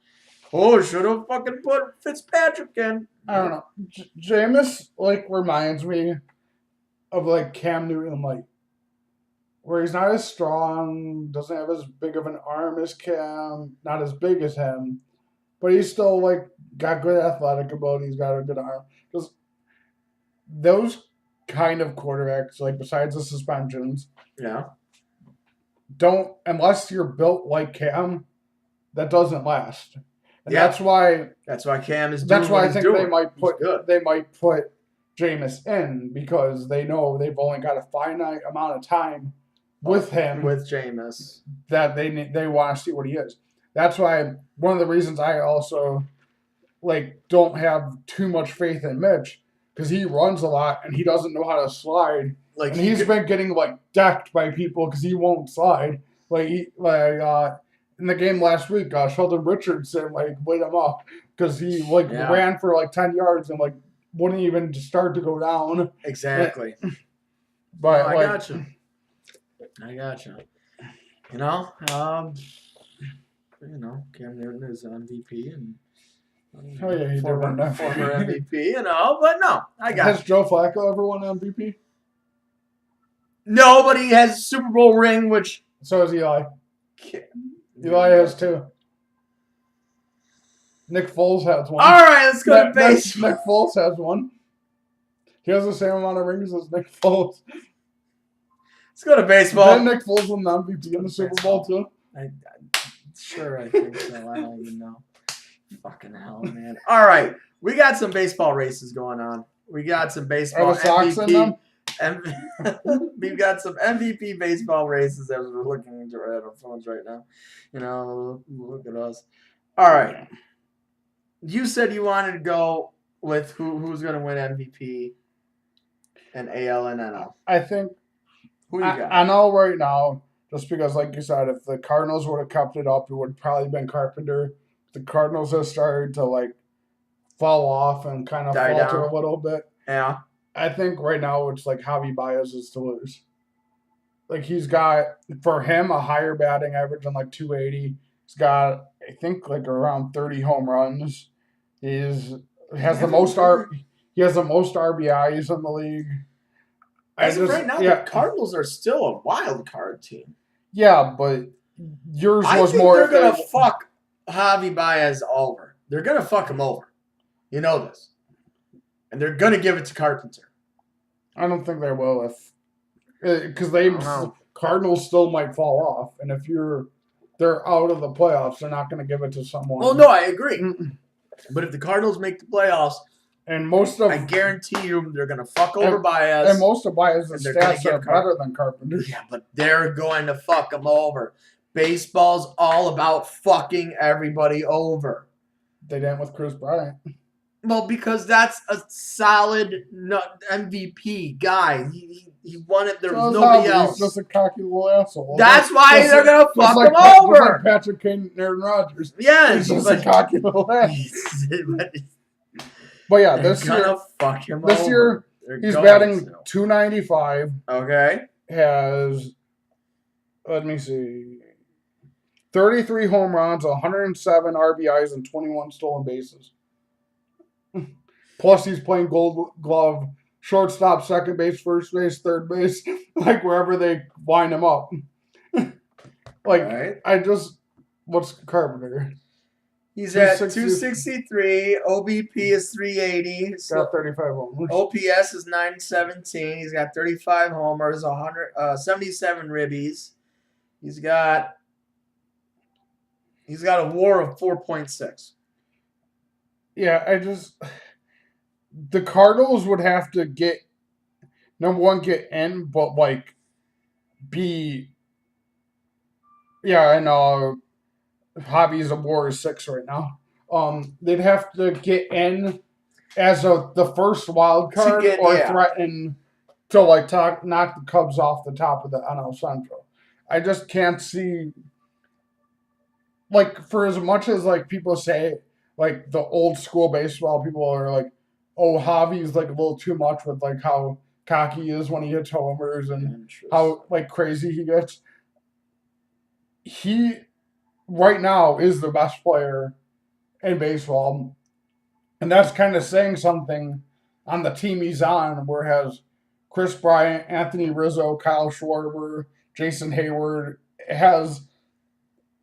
should have fucking put Fitzpatrick in. I don't know. Jameis reminds me of Cam Newton, where he's not as strong, doesn't have as big of an arm as Cam, not as big as him, but he's still got good athletic ability. He's got a good arm. Because those kind of quarterbacks, besides the suspensions, don't, unless you're built like Cam, that doesn't last. And that's why Cam is. That's why I think they might put Jameis in, because they know they've only got a finite amount of time with him, with Jameis, that they want to see what he is. That's why one of the reasons I also don't have too much faith in Mitch, because he runs a lot and he doesn't know how to slide. And he's been getting decked by people because he won't slide. In the game last week, Sheldon Richardson laid him up because he ran for 10 yards and wouldn't even start to go down. Exactly. But I got you. Cam Newton is MVP and former MVP, but no, I got Has Joe Flacco ever won MVP? No, but he has a Super Bowl ring, which so has Eli. Eli has 2. Nick Foles has 1. All right, let's go to baseball. Nick Foles has 1. He has the same amount of rings as Nick Foles. Let's go to baseball. Did Nick Foles win the MVP in the Super Bowl too? Sure, I think so. I don't even know. Fucking hell, man. All right, we got some baseball races going on. We got some baseball Are the Sox MVP. In them? We've got some MVP baseball races as we're looking into our phones right now. Look at us. All right. You said you wanted to go with who's going to win MVP and AL and NL. I think. Who you got? I know right now, just because, like you said, if the Cardinals would have kept it up, it would have probably been Carpenter. The Cardinals have started to fall off and kind of falter a little bit. Yeah. I think right now it's Javi Baez is to lose. He's got, for him, a higher batting average than 280. He's got, I think, around 30 home runs. He has the most RBIs in the league. As of right now, the Cardinals are still a wild card team. Yeah, but yours was more. They're gonna fuck Javi Baez over. They're gonna fuck him over. You know this. And they're going to give it to Carpenter. I don't think they will. because Cardinals still might fall off, and if they're out of the playoffs, they're not going to give it to someone. Well, no, I agree. But if the Cardinals make the playoffs, and I guarantee you they're going to fuck over Baez. And most of Baez's stats are better than Carpenter's. Yeah, but they're going to fuck him over. Baseball's all about fucking everybody over. They didn't with Chris Bryant. Well, because that's a solid MVP guy. He won it. There was nobody else. He's just a cocky little asshole. That's why they're going to fuck him over. Just like Patrick Kane and Aaron Rodgers. Yeah. He's just a cocky little asshole. But yeah, this year, fuck him this year he's batting .295. Okay. Has, let me see, 33 home runs, 107 RBIs, and 21 stolen bases. Plus, he's playing Gold Glove, shortstop, second base, first base, third base, like wherever they wind him up. What's Carpenter? He's at 263. OBP is 380. He's got 35 homers. OPS is 917. He's got 35 homers, 77 ribbies. He's got a WAR of 4.6. Yeah, the Cardinals would have to get in, but be. Yeah, and Javi's a WAR is 6 right now. They'd have to get in as the first wild card threaten to knock the Cubs off the top of the NL Central. I just can't see, for as much as people say, the old school baseball people are like, oh, Javi's a little too much with how cocky he is when he hits homers and how crazy he gets. He right now is the best player in baseball, and that's kind of saying something on the team he's on, where it has Chris Bryant, Anthony Rizzo, Kyle Schwarber, Jason Hayward. It has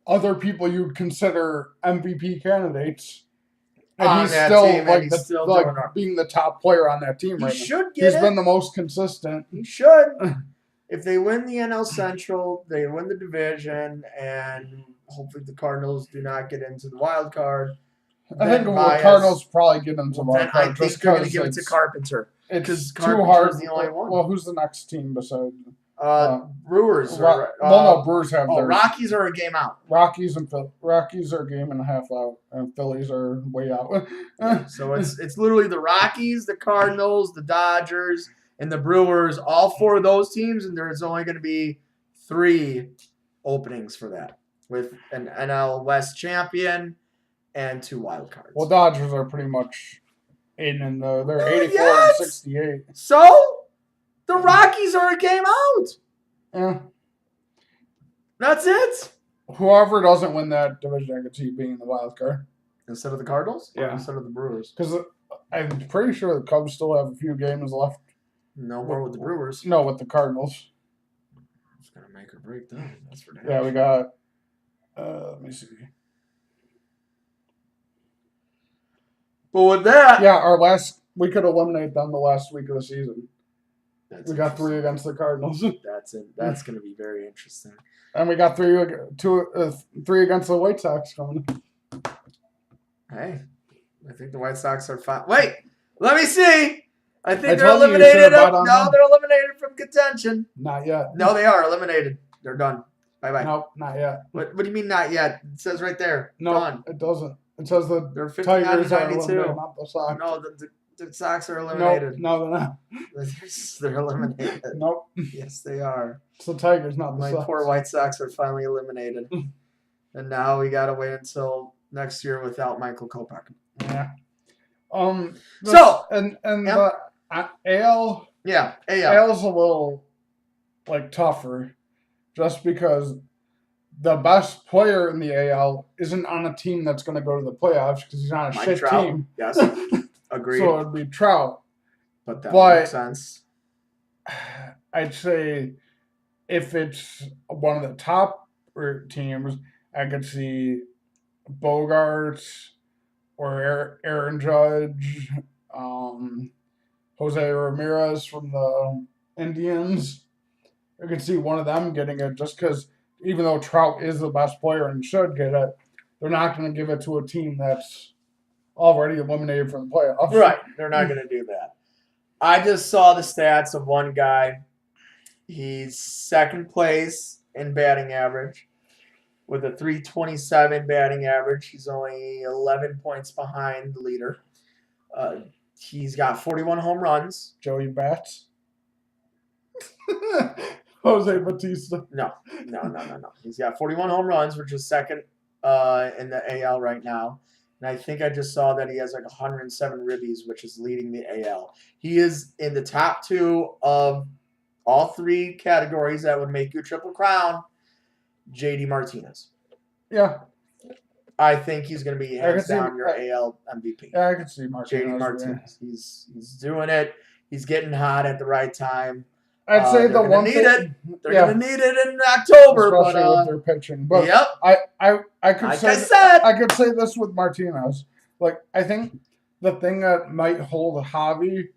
other people you'd consider MVP candidates, and he's still being the top player on that team right now. He's been the most consistent. He should. If they win the NL Central, they win the division, and hopefully the Cardinals do not get into the wild card. I think the Cardinals probably get into the wild card. I think they're going to give it to Carpenter. It's too hard. The only one. Well, who's the next team besides? Brewers. Brewers have theirs. Rockies are a game out. Rockies are a game and a half out, and Phillies are way out. So it's literally the Rockies, the Cardinals, the Dodgers, and the Brewers, all 4 of those teams, and there's only going to be 3 openings for that, with an NL West champion and 2 wild cards. Well, Dodgers are pretty much in they're 84 and 68. So the Rockies are a game out. Yeah. That's it. Whoever doesn't win that division, I could see being the wild card. Instead of the Cardinals? Yeah. Instead of the Brewers? Because I'm pretty sure the Cubs still have a few games left. No more with the Brewers. No, with the Cardinals. It's going to make or break them. That's for damn. Yeah, we got, let me see. But with that. Yeah, we could eliminate them the last week of the season. We got 3 against the Cardinals. That's it. That's going to be very interesting. And we got 3 against the White Sox coming. Hey, I think the White Sox are fine. Wait, let me see. I think they're eliminated. No, they're eliminated from contention. Not yet. No, they are eliminated. They're done. Bye-bye. Nope, not yet. What do you mean not yet? It says right there. No, done. It doesn't. It says they're Tigers are 92. eliminated, not the Sox. No, the Sox are eliminated. No, they're not. They're eliminated. Nope. Yes, they are. It's the Tigers, not the Sox. My poor White Sox are finally eliminated. And now we got to wait until next year without Michael Kopech. Yeah. So the AL. Yeah, AL's a little tougher, just because the best player in the AL isn't on a team that's going to go to the playoffs because he's on a shit team. Yes, agreed. So it'd be Trout. But that makes sense. I'd say if it's one of the top teams, I could see Bogarts or Aaron Judge, Jose Ramirez from the Indians. I could see one of them getting it just because even though Trout is the best player and should get it, they're not going to give it to a team that's already eliminated from the playoffs. Right. They're not going to do that. I just saw the stats of one guy. He's second place in batting average with a .327 batting average. He's only 11 points behind the leader. He's got 41 home runs. Joey Bats. Jose Bautista. No. He's got 41 home runs, which is second in the AL right now. And I think I just saw that he has like 107 ribbies, which is leading the AL. He is in the top 2 of all 3 categories that would make you Triple Crown. JD Martinez. Yeah. I think he's going to be hands down your AL MVP. Yeah, I can see Martinez. JD Martinez. Yeah. He's doing it. He's getting hot at the right time. I'd say the one thing they're going to need it in October, especially with their pitching. But yep. I could say this with Martinez. Like I think the thing that might hold Javi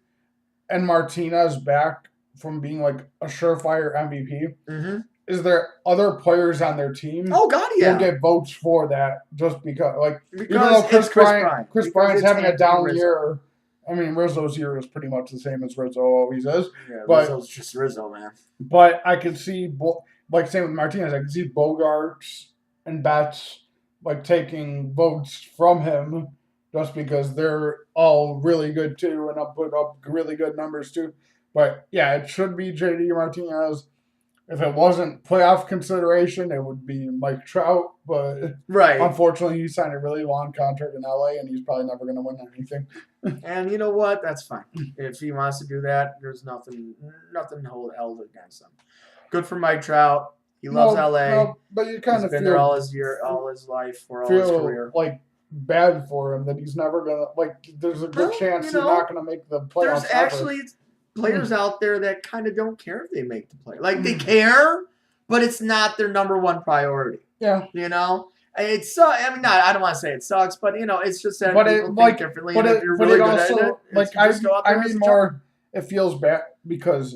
and Martinez back from being like a surefire MVP is there other players on their team. Oh God, yeah. Will get votes for that just because even though Chris Bryant's having a down year. I mean, Rizzo's year is pretty much the same as Rizzo always is. Yeah, Rizzo's just Rizzo, man. But I could see, like same with Martinez, I could see Bogarts and Betts like taking votes from him just because they're all really good too and put up really good numbers too. But yeah, it should be JD Martinez. If it wasn't playoff consideration, it would be Mike Trout. But unfortunately, he signed a really long contract in LA, and he's probably never going to win anything. And you know what? That's fine. If he wants to do that, there's nothing held against him. Good for Mike Trout. He loves LA. No, but you kind of been there all his life, for all his career. Like bad for him that he's never gonna There's a good chance he's not gonna make the playoffs. There's actually players out there that kind of don't care if they make the play. Like they care, but it's not their number one priority. Yeah, you know. It's I mean, I don't want to say it sucks, but you know, it's just that people think differently. And if you're really good at it, I mean, more. It feels bad because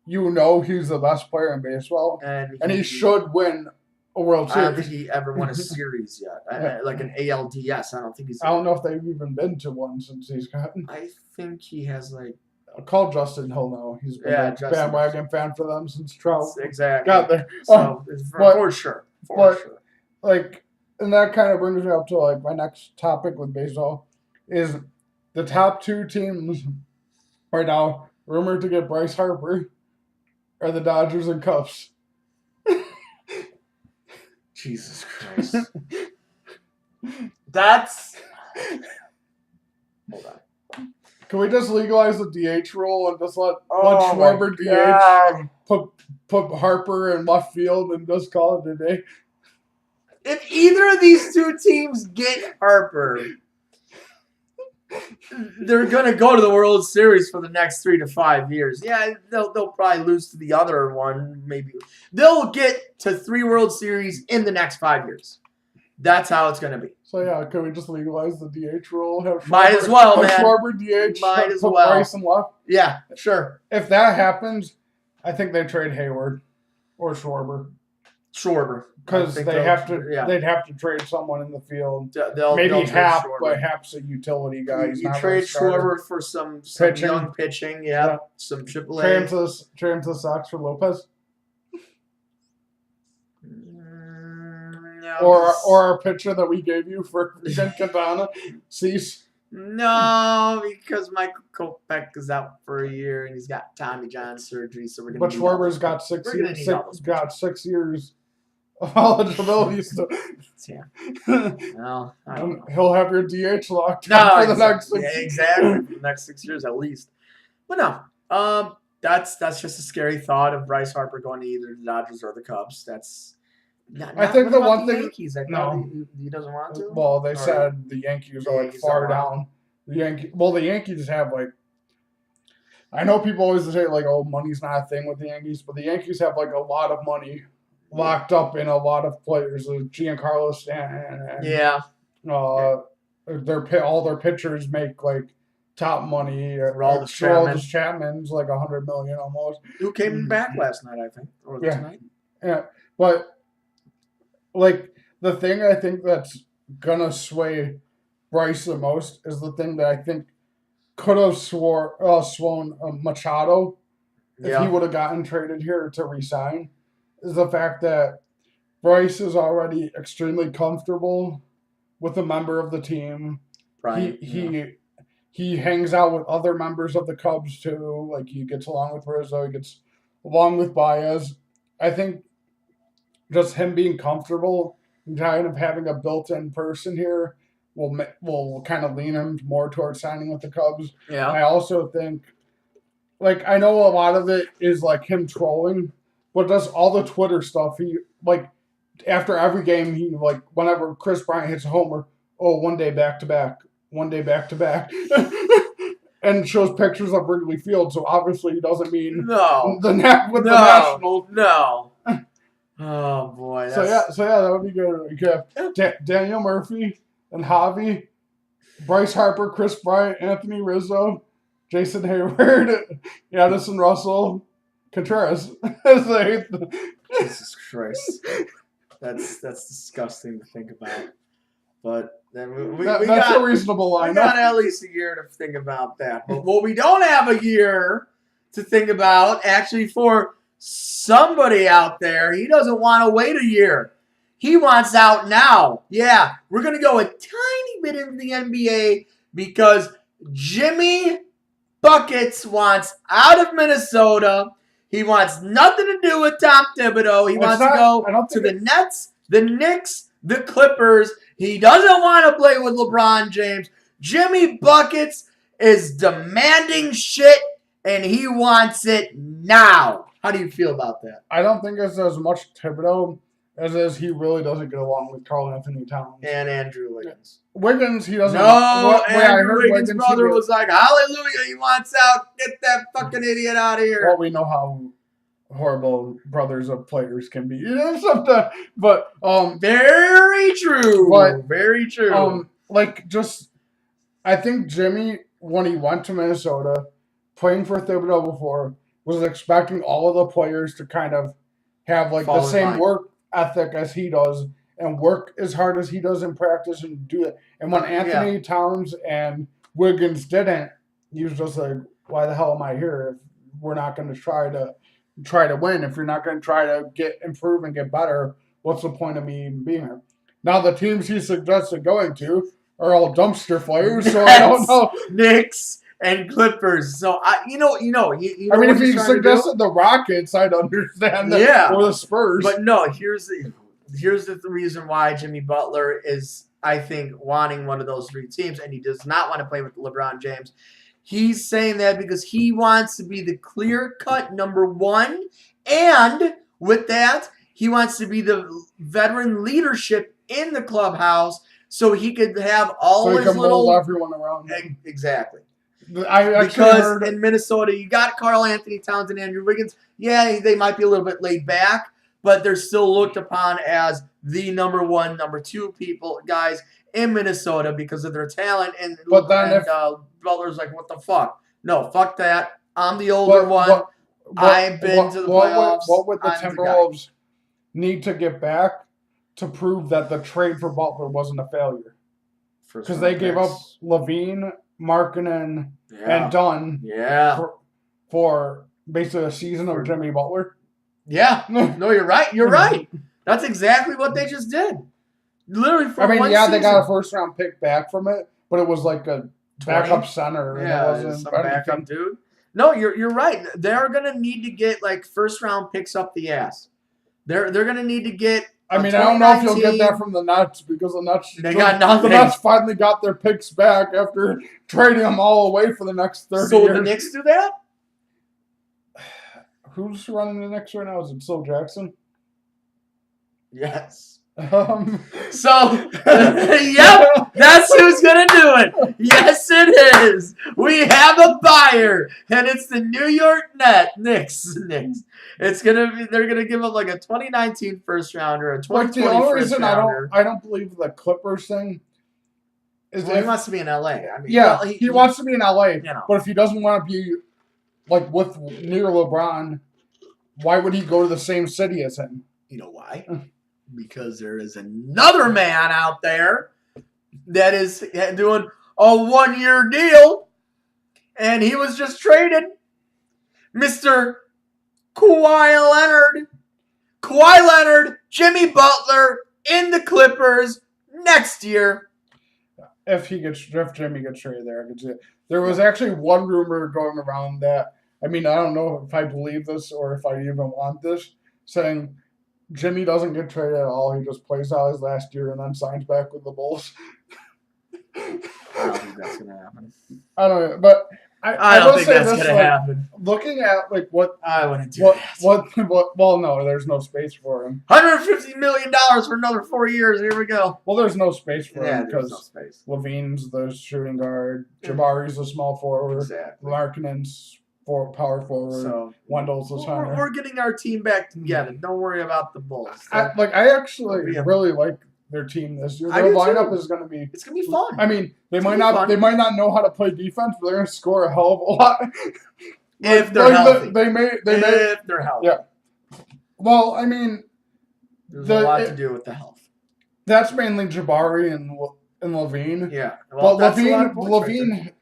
you know he's the best player in baseball, and he should win a World Series. I don't think he ever won a series yet, like an ALDS. I don't think he's. I don't know if they've even been to one since he's gotten. I think he has like. Call Justin. He'll know. He's been a bandwagon fan for them since Trout exactly got there. So for sure. Like, and that kind of brings me up to like my next topic with baseball is the top 2 teams right now rumored to get Bryce Harper are the Dodgers and Cubs. Jesus Christ. That's. Hold on. Can we just legalize the DH rule and just let Schwarber DH put Harper in left field and just call it a day? If either of these 2 teams get Harper, they're going to go to the World Series for the next 3 to 5 years. Yeah, they'll probably lose to the other one. Maybe they'll get to 3 World Series in the next 5 years. That's how it's going to be. So, yeah, can we just legalize the DH rule? Might as well, man. Schwarber DH, might as well. Bryce in left. Yeah, sure. If that happens, I think they trade Hayward or Schwarber. Because they'd have to trade someone in the field. Maybe Hap, but Hap's a utility guy. You trade Schwarber for some young pitching, some AAA. Trade him to the Sox for Lopez. No, or our pitcher that we gave you for Quintana, Cease. No, because Michael Kopech is out for a year and he's got Tommy John surgery, so we're gonna. But Schwarber's got 6 years of eligibility still. Yeah. No, he'll have your DH locked up for the next 6 years. Exactly. For the next 6 years at least. But no, that's just a scary thought of Bryce Harper going to either the Dodgers or the Cubs. That's. I think the one thing Yankees. He doesn't want to. Well, they said the Yankees are like far down. The Yankees have like. I know people always say like, "Oh, money's not a thing with the Yankees," but the Yankees have like a lot of money locked up in a lot of players. Giancarlo Stanton. And, all their pitchers make like top money. Aroldis Chapman's like $100 million almost. Who came back last night, I think, or tonight. Yeah, but like the thing I think that's gonna sway Bryce the most is the thing that I think could have swung Machado if he would have gotten traded here to resign, is the fact that Bryce is already extremely comfortable with a member of the team. He hangs out with other members of the Cubs too. Like he gets along with Rizzo, he gets along with Baez. I think just him being comfortable and kind of having a built-in person here will kind of lean him more towards signing with the Cubs. Yeah. I also think, like, I know a lot of it is like him trolling, but just all the Twitter stuff. He like after every game, he like whenever Chris Bryant hits a homer, one day back to back, and shows pictures of Wrigley Field. So obviously he doesn't mean the Nationals. No. Oh boy. So that would be good. You have Daniel Murphy and Javi, Bryce Harper, Chris Bryant, Anthony Rizzo, Jason Hayward, Addison Russell, Contreras. Jesus Christ. That's disgusting to think about. But then that's a reasonable line. We got at least a year to think about that. But what we don't have a year to think about, actually, for somebody out there, he doesn't want to wait a year. He wants out now. Yeah, we're going to go a tiny bit into the NBA because Jimmy Buckets wants out of Minnesota. He wants nothing to do with Tom Thibodeau. He wants to go to the Nets, the Knicks, the Clippers. He doesn't want to play with LeBron James. Jimmy Buckets is demanding shit, and he wants it now. How do you feel about that? I don't think it's as much Thibodeau as he really doesn't get along with Karl Anthony Towns. And Andrew Wiggins. He doesn't. No, Andrew Wiggins' brother was like, hallelujah, he wants out. Get that fucking idiot out of here. Well, we know how horrible brothers of players can be. Sometimes, but very true. Very true. I think Jimmy, when he went to Minnesota, playing for Thibodeau before, was expecting all of the players to kind of have like the same work ethic as he does and work as hard as he does in practice and do it. And when Anthony Towns and Wiggins didn't, he was just like, why the hell am I here if we're not going to try to win? If you're not going to try to improve and get better, what's the point of me even being here? Now the teams he suggested going to are all dumpster fires, so I don't know. Knicks and Clippers. So if he suggested the Rockets, I'd understand that. Yeah. Or the Spurs. But no, here's the reason why Jimmy Butler is, I think, wanting one of those three teams, and he does not want to play with LeBron James. He's saying that because he wants to be the clear-cut number one, and with that, he wants to be the veteran leadership in the clubhouse, so he could have all his little everyone around him. Exactly. Because in Minnesota, you got Karl Anthony Towns and Andrew Wiggins. Yeah, they might be a little bit laid back, but they're still looked upon as the number one, number two guys in Minnesota because of their talent. Butler's like, what the fuck? No, fuck that. I'm the older one. I've been to the playoffs. What would the Timberwolves need to get back to prove that the trade for Butler wasn't a failure? Because they gave up Levine, Markkanen, and Dunn for basically a season of Jimmy Butler. Yeah. No, you're right. You're right. That's exactly what they just did. Literally for one season. They got a first-round pick back from it, but it was like a backup center. Yeah, it wasn't some backup dude. No, you're right. They're going to need to get like first-round picks up the ass. They're going to need to get I don't know if you'll get that from the Nets because the Nets got nothing. The Nets finally got their picks back after trading them all away for the next 30 years. So the Knicks do that? Who's running the Knicks right now? Is it Phil Jackson? Yes. So, yep, that's who's gonna do it. Yes, it is. We have a buyer, and it's the New York Knicks. It's they're gonna give up like a 2019 first rounder, a 2020 the only first reason rounder. I don't believe the Clippers thing He wants to be in LA. I mean, yeah, he wants to be in LA. You know. But if he doesn't want to be like near LeBron, why would he go to the same city as him? You know why? Because there is another man out there that is doing a 1-year deal, and he was just traded. Mr. Kawhi Leonard. Kawhi Leonard, Jimmy Butler in the Clippers next year. If Jimmy gets traded there, I could see it. There was actually one rumor going around that, I mean, I don't know if I believe this or if I even want this, saying Jimmy doesn't get traded at all. He just plays out his last year and then signs back with the Bulls. I don't think that's going to happen. I don't know, but I don't think that's going to happen. Looking at what I wouldn't do that. Well, no, there's no space for him. $150 million for another 4 years. Here we go. Well, there's no space for him because no space. Levine's the shooting guard, Jabari's the small forward, exactly. Larkinen's power forward, so Wendell's the center. We're getting our team back together. Don't worry about the Bulls. I actually really like their team this year. Their lineup is going to be. It's going to be fun. I mean, they might not know how to play defense, but they're going to score a hell of a lot. If they're healthy. If they're healthy. Yeah. Well, I mean, there's a lot to do with the health. That's mainly Jabari and Levine. Yeah. Well, Levine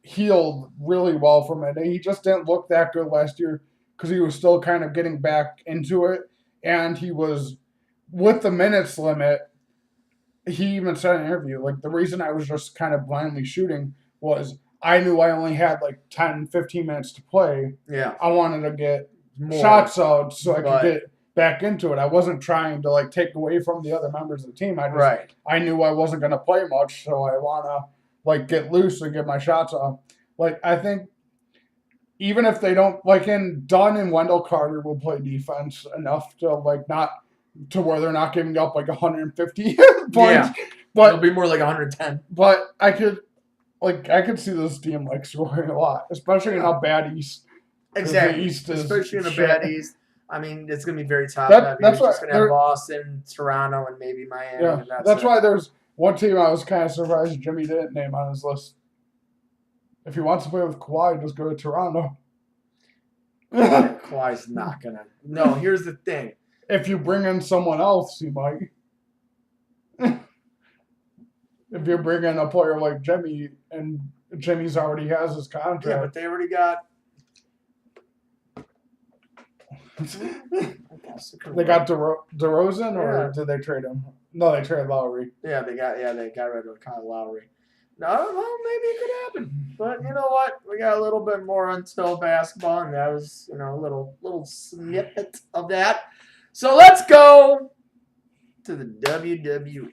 healed really well from it. He just didn't look that good last year because he was still kind of getting back into it, and he was with the minutes limit. He even said in an interview, like, the reason I was just kind of blindly shooting was I knew I only had like 10, 15 minutes to play. Yeah. I wanted to get shots out so I could get back into it. I wasn't trying to like take away from the other members of the team. I knew I wasn't going to play much, so I want to like get loose and get my shots off. Like, I think even if they don't, like, Dunn and Wendell Carter will play defense enough to like not to where they're not giving up like 150 points. Yeah. But it'll be more like 110. But I could see this team like scoring a lot, especially in a bad East. Exactly. East especially in a bad East. I mean, it's going to be very tough. That's why just going to have Boston, Toronto, and maybe Miami. Yeah, that's why there's one team I was kind of surprised Jimmy didn't name on his list. If he wants to play with Kawhi, just go to Toronto. Kawhi's not going to. No, here's the thing. If you bring in someone else, he might. If you bring in a player like Jimmy, and Jimmy's already has his contract. Yeah, but they already got. They got DeRozan, or did they trade him? No, they traded Lowry. Yeah, they got rid of Kyle Lowry. No, well, maybe it could happen. But you know what? We got a little bit more until basketball, and that was, a little snippet of that. So let's go to the WWE.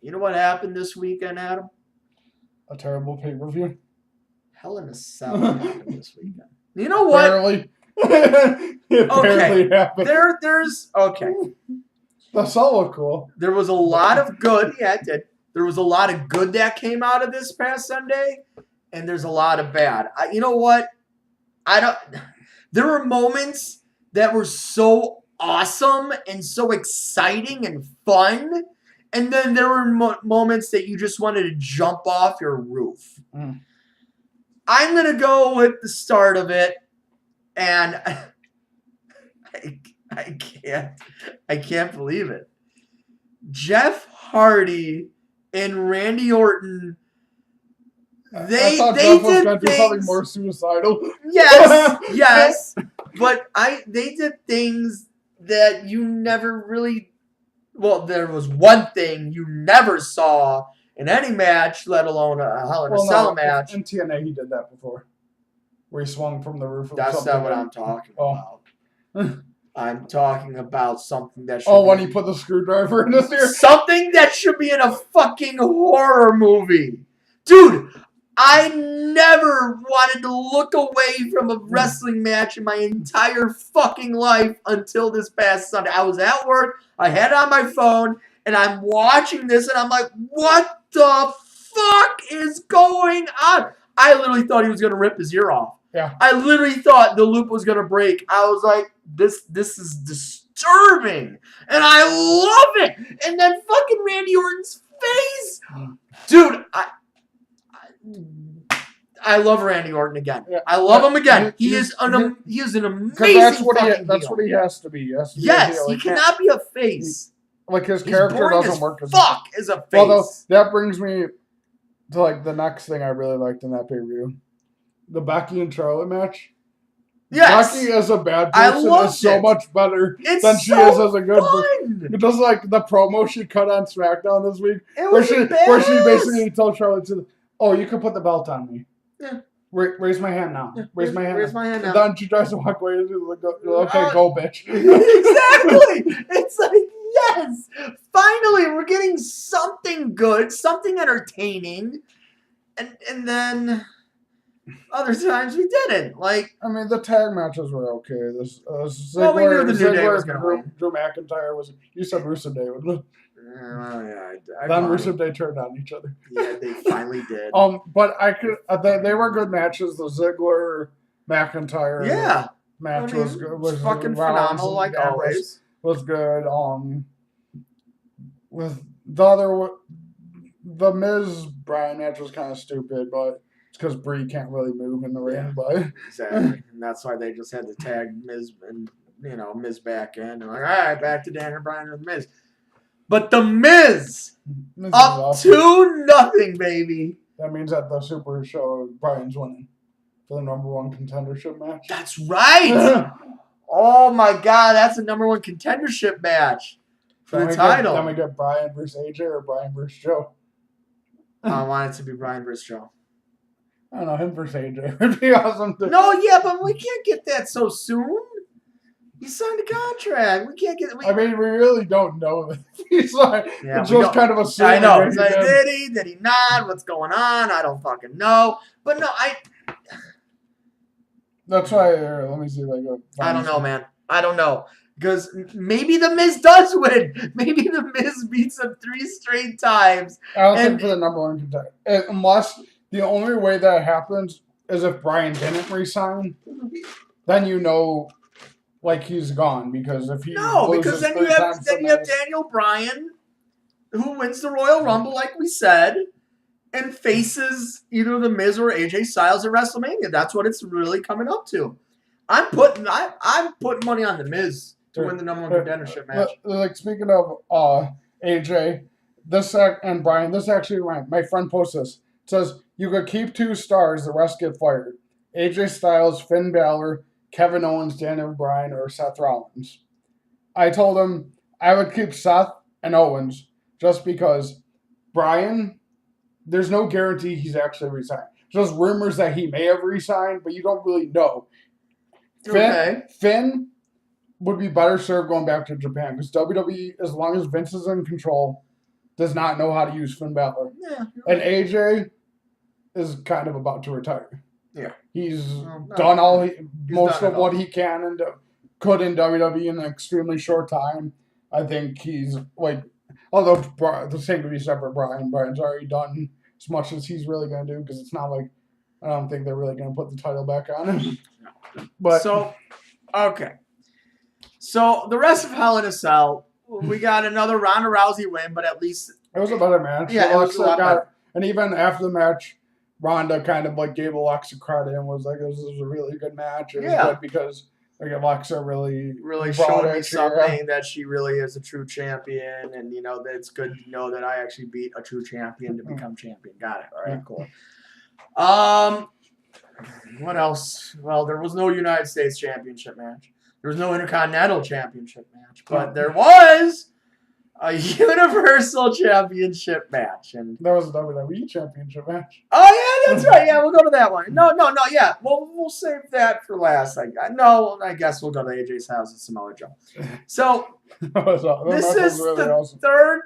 You know what happened this weekend, Adam? A terrible pay-per-view. Hell in a Cell happened this weekend. You know what? Barely. Barely happened. There's okay. The Cell looked cool. There was a lot of good. Yeah, it did. There was a lot of good that came out of this past Sunday, and there's a lot of bad. You know what? There were moments that were so awesome and so exciting and fun, and then there were moments that you just wanted to jump off your roof. I'm gonna go with the start of it, and I can't believe it. Jeff Hardy and Randy Orton. They did things, something more suicidal. Yes, but they did things that you never really. Well, there was one thing you never saw in any match, let alone a Hell in a Cell match. In TNA, he did that before, where he swung from the roof. That's not what I'm talking about. I'm talking about something that should when he put the screwdriver in his ear? Something that should be in a fucking horror movie. Dude, I never wanted to look away from a wrestling match in my entire fucking life until this past Sunday. I was at work, I had it on my phone, and I'm watching this, and I'm like, what the fuck is going on? I literally thought he was going to rip his ear off. Yeah. I literally thought the loop was going to break. I was like, this is disturbing. And I love it. And then fucking Randy Orton's face, dude. I love Randy Orton again. Yeah. I love him again. He is an amazing that's what he has to be. Yes, he cannot be a face. Like his character doesn't work as a face. Well, that brings me to like the next thing I really liked in that pay-per-view, the Becky and Charlotte match. Yes. Becky as a bad person is so much better than she is as a good person. It does like the promo she cut on SmackDown this week, where she basically told Charlotte, "Oh, you can put the belt on me. Yeah. Raise my hand now. Yeah. Raise my hand now." And then she tries to walk away. And she's like, "Okay, go, bitch." Exactly. It's like, yes, finally we're getting something good, something entertaining, and then other times we didn't. Like, I mean, the tag matches were okay. Ziggler, we knew the New Day was going to win. Drew McIntyre was. You said Rusev Day, wasn't it? Yeah, then Rusev Day turned on each other. Yeah, they finally did. But I could. They were good matches. The Ziggler McIntyre match was good. Was fucking phenomenal, like always. Was good. With the Miz Bryan match was kind of stupid, but it's because Brie can't really move in the ring. But exactly, and that's why they just had to tag Miz and Miz back in. And like, all right, back to Daniel Bryan and the Miz. But the Miz up 2-0, baby. That means that the Super Show Bryan's winning for the #1 contendership match. That's right. Oh my God, that's the #1 contendership match for the title. Then we get Bryan versus AJ or Bryan versus Joe. I want it to be Bryan versus Joe. I don't know, him versus AJ would be awesome too. No, yeah, but we can't get that so soon. He signed a contract. We can't get. I mean, we really don't know that. He's like, it's just kind of a. I know. It's like, did he? Did he not? What's going on? I don't fucking know. But no, That's why. Let me see if I go. I don't know, man. I don't know. Because maybe the Miz does win. Maybe the Miz beats him 3 straight times. I don't think for the #1 contender. Unless the only way that happens is if Bryan didn't resign, then like he's gone, because if he because then you have Daniel Bryan, who wins the Royal Rumble, like we said, and faces either the Miz or AJ Styles at WrestleMania. That's what it's really coming up to. I'm putting money on the Miz to win the #1 contendership match. Like, speaking of AJ, and Bryan, this actually my friend posted this. It says you could keep 2 stars, the rest get fired. AJ Styles, Finn Balor, Kevin Owens, Daniel Bryan, or Seth Rollins. I told him I would keep Seth and Owens just because Bryan, there's no guarantee he's actually resigned. There's rumors that he may have resigned, but you don't really know. Finn would be better served going back to Japan, because WWE, as long as Vince is in control, does not know how to use Finn Balor. Yeah, and AJ is kind of about to retire. Yeah, he's done most of what he can and could in WWE in an extremely short time. I think he's like, although the same could be said for Bryan. Bryan's already done as much as he's really going to do, because it's not like, I don't think they're really going to put the title back on him. But okay. So the rest of Hell in a Cell, we got another Ronda Rousey win, but at least it was a better match. Yeah, and even after the match, Ronda kind of like gave Alexa credit and was like, "This is a really good match." It was good because like Alexa really showed me something that she really is a true champion, and that it's good to know that I actually beat a true champion to become champion. Got it. All right, cool. What else? Well, there was no United States Championship match. There was no Intercontinental Championship match, but there was a Universal Championship match, and there was a WWE Championship match. Oh yeah, that's right. Yeah, we'll go to that one. No. Yeah, we'll save that for last. I guess we'll go to AJ's house and Samoa Joe. So this is the third.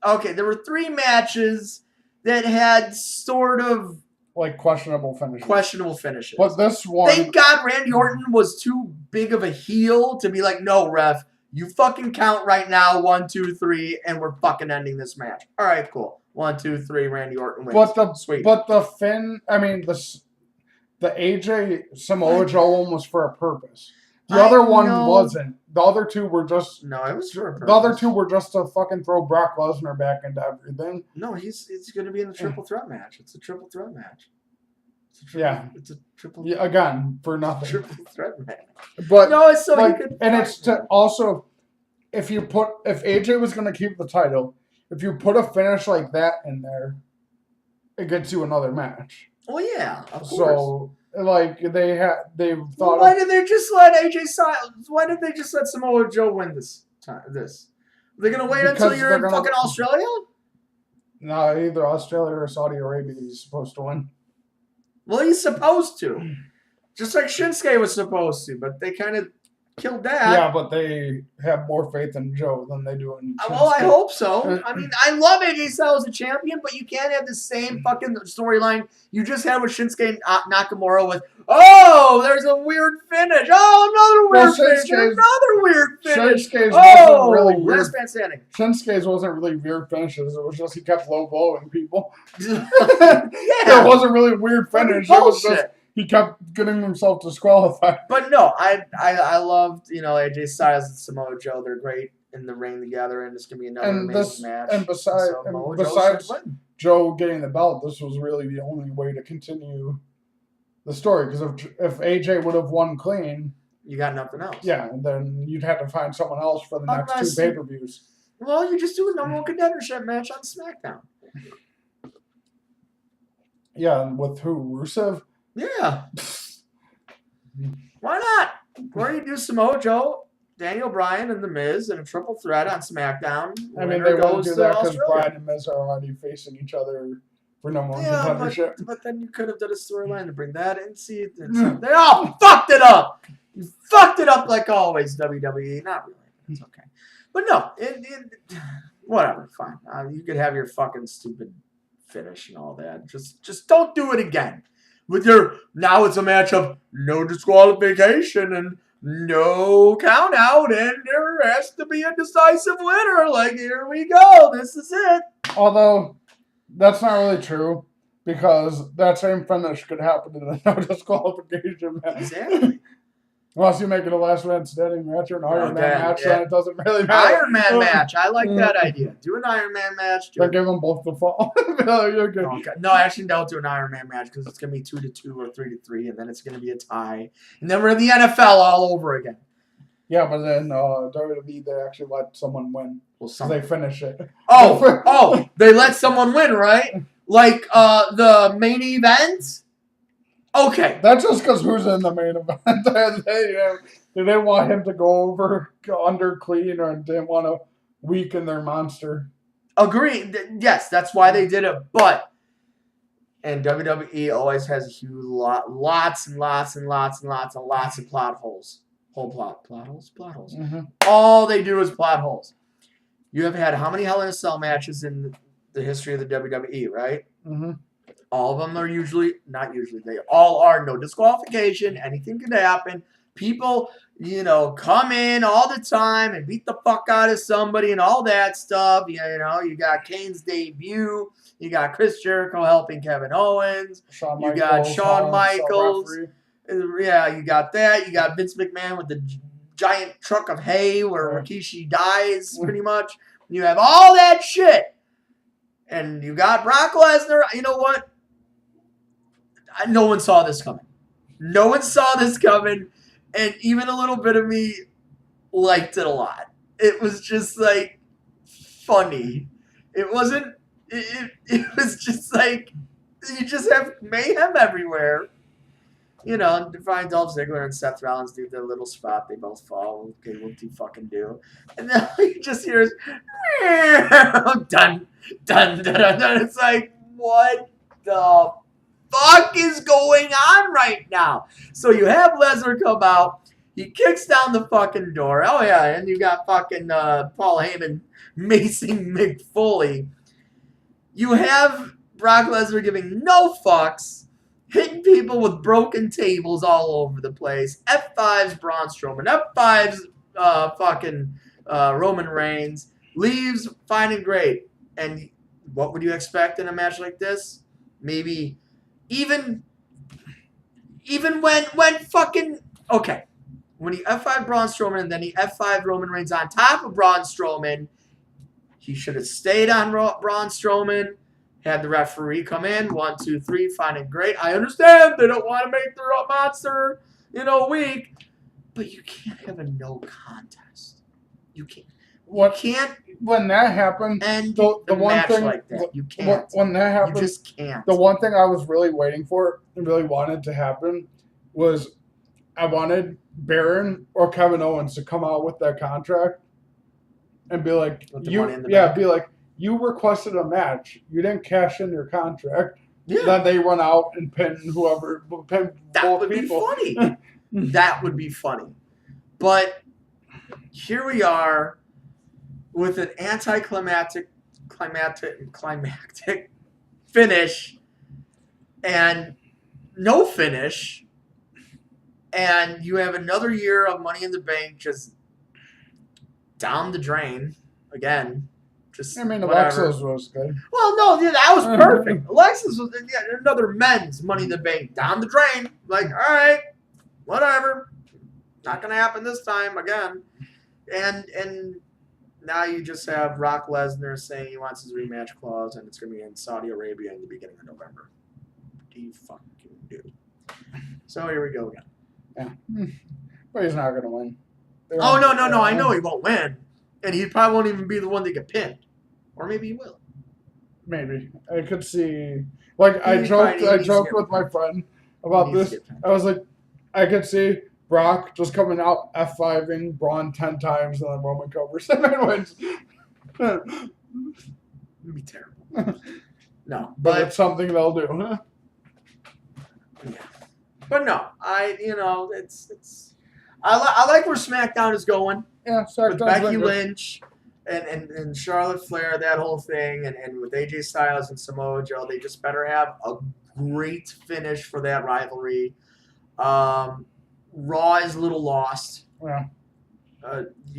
Okay, there were 3 matches that had sort of like questionable finishes. But this one, thank God Randy Orton was too big of a heel to be like, no, ref, you fucking count right now, 1, 2, 3, and we're fucking ending this match. All right, cool. 1, 2, 3, Randy Orton wins. But the Finn, I mean the AJ Samoa Joe one was for a purpose. The other one wasn't. The other two were just... No, it was for a purpose. The other two were just to fucking throw Brock Lesnar back into everything. No, it's going to be in the triple threat match. It's a triple threat match. It's a triple... Yeah, again, for nothing. Triple threat match. But, no, it's so like, you could... And it's to also... If AJ was going to keep the title, if you put a finish like that in there, it gets you another match. Well, yeah, of course. So, like, they thought... Well, why did they just let AJ Styles... Why did they just let Samoa Joe win this time? Are they going to wait until you're in fucking Australia? No, either Australia or Saudi Arabia he's supposed to win. Well, he's supposed to. Just like Shinsuke was supposed to, but they kind of killed that. Yeah, but they have more faith in Joe than they do in Shinsuke. Well, I hope so. I mean, I love AJ Styles as a champion, but you can't have the same fucking storyline you just had with Shinsuke Nakamura with, oh, there's a weird finish. Oh, another weird finish. Another weird finish. Shinsuke's wasn't really weird. Last man standing. Shinsuke's wasn't really weird finishes. It was just he kept low blowing people. Yeah. It wasn't really a weird finish. It was just he kept getting himself disqualified. But no, I loved, AJ Styles and Samoa Joe. They're great in the ring together, and it's going to be another amazing match. And besides Joe getting the belt, this was really the only way to continue the story. Because if AJ would have won clean... You got nothing else. Yeah, then you'd have to find someone else for the next two pay-per-views. Well, you just do a number one contendership match on SmackDown. Yeah, and with who? Rusev? Yeah. Why not? Or you do Samoa Joe, Daniel Bryan, and The Miz in a triple threat on SmackDown. I mean, they won't do that because Bryan and Miz are already facing each other for number one contendership. But then you could have done a storyline to bring that in. See, they all fucked it up. You fucked it up like always, WWE. Not really. It's okay. But no, whatever. Fine. You could have your fucking stupid finish and all that. Just don't do it again. Now it's a match of no disqualification and no count out, and there has to be a decisive winner. Like, here we go. This is it. Although, that's not really true, because that same finish could happen in a no disqualification match. Exactly. Unless you make it a last man standing match or an Iron Man match, then it doesn't really matter. Iron Man match. I like that idea. Do an Iron Man match. Then give them both the fall. You're good. Okay. No, actually, don't do an Iron Man match because it's going to be 2-2 or 3-3, and then it's going to be a tie. And then we're in the NFL all over again. Yeah, but then WWE, they actually let someone win. Well, they finish it. Oh, they let someone win, right? Like the main event? Okay. That's just because who's in the main event. They didn't want him to go under clean, or didn't want to weaken their monster. Agree. Yes, that's why they did it. And WWE always has lots and lots of plot holes. Plot holes. Mm-hmm. All they do is plot holes. You have had how many Hell in a Cell matches in the history of the WWE, right? Mm-hmm. All of them are they all are no disqualification. Anything could happen. People, come in all the time and beat the fuck out of somebody and all that stuff. You got Kane's debut. You got Chris Jericho helping Kevin Owens. You got Shawn Michaels. Yeah, you got that. You got Vince McMahon with the giant truck of hay where Rikishi dies, pretty much. You have all that shit. And you got Brock Lesnar. You know what? No one saw this coming. No one saw this coming. And even a little bit of me liked it a lot. It was just like funny. It wasn't. It was just like you just have mayhem everywhere. Define Dolph Ziggler and Seth Rollins do their little spot. They both fall. Okay, what do you fucking do? And then you just hear dun, dun, dun, dun. It's like, what the fuck is going on right now? So you have Lesnar come out. He kicks down the fucking door. Oh, yeah, and you got fucking Paul Heyman macing Mick Foley. You have Brock Lesnar giving no fucks, hitting people with broken tables all over the place. F5's Braun Strowman. F5's Roman Reigns. Leaves fine and great. And what would you expect in a match like this? Maybe even when fucking... Okay. when he F5 Braun Strowman and then he F5 Roman Reigns on top of Braun Strowman, he should have stayed on Braun Strowman, had the referee come in, 1, 2, 3, fine and great. I understand they don't want to make the monster, weak, but you can't have a no contest. You can't. You can't. When that happened, and the one thing like that, you can't. When that happened, you just can't. The one thing I was really waiting for and really wanted to happen was I wanted Baron or Kevin Owens to come out with that contract and be like, you requested a match. You didn't cash in your contract. Yeah. Then they run out and pin whoever. That would be funny. That would be funny. But here we are with an anticlimactic finish and no finish. And you have another year of Money in the Bank just down the drain again. Alexa's was good. Well, no, that was perfect. Alexa's was another men's Money in the Bank down the drain. Like, all right, whatever. Not going to happen this time again. And now you just have Brock Lesnar saying he wants his rematch clause, and it's going to be in Saudi Arabia in the beginning of November. What do you fucking do? So here we go again. Yeah. But he's not going to win. No. I know he won't win. And he probably won't even be the one to get pinned. Or maybe he will. Maybe. I could see. I joked with my friend about this. I was like, I could see Brock just coming out F5ing Braun 10 times and then Roman covers him and wins. It'd be terrible. No. But it's something they'll do. Huh? Yeah. But no, it's. I like where SmackDown is going. Yeah, with Becky Lynch and Charlotte Flair, that whole thing, and with AJ Styles and Samoa Joe, they just better have a great finish for that rivalry. Raw is a little lost. Yeah.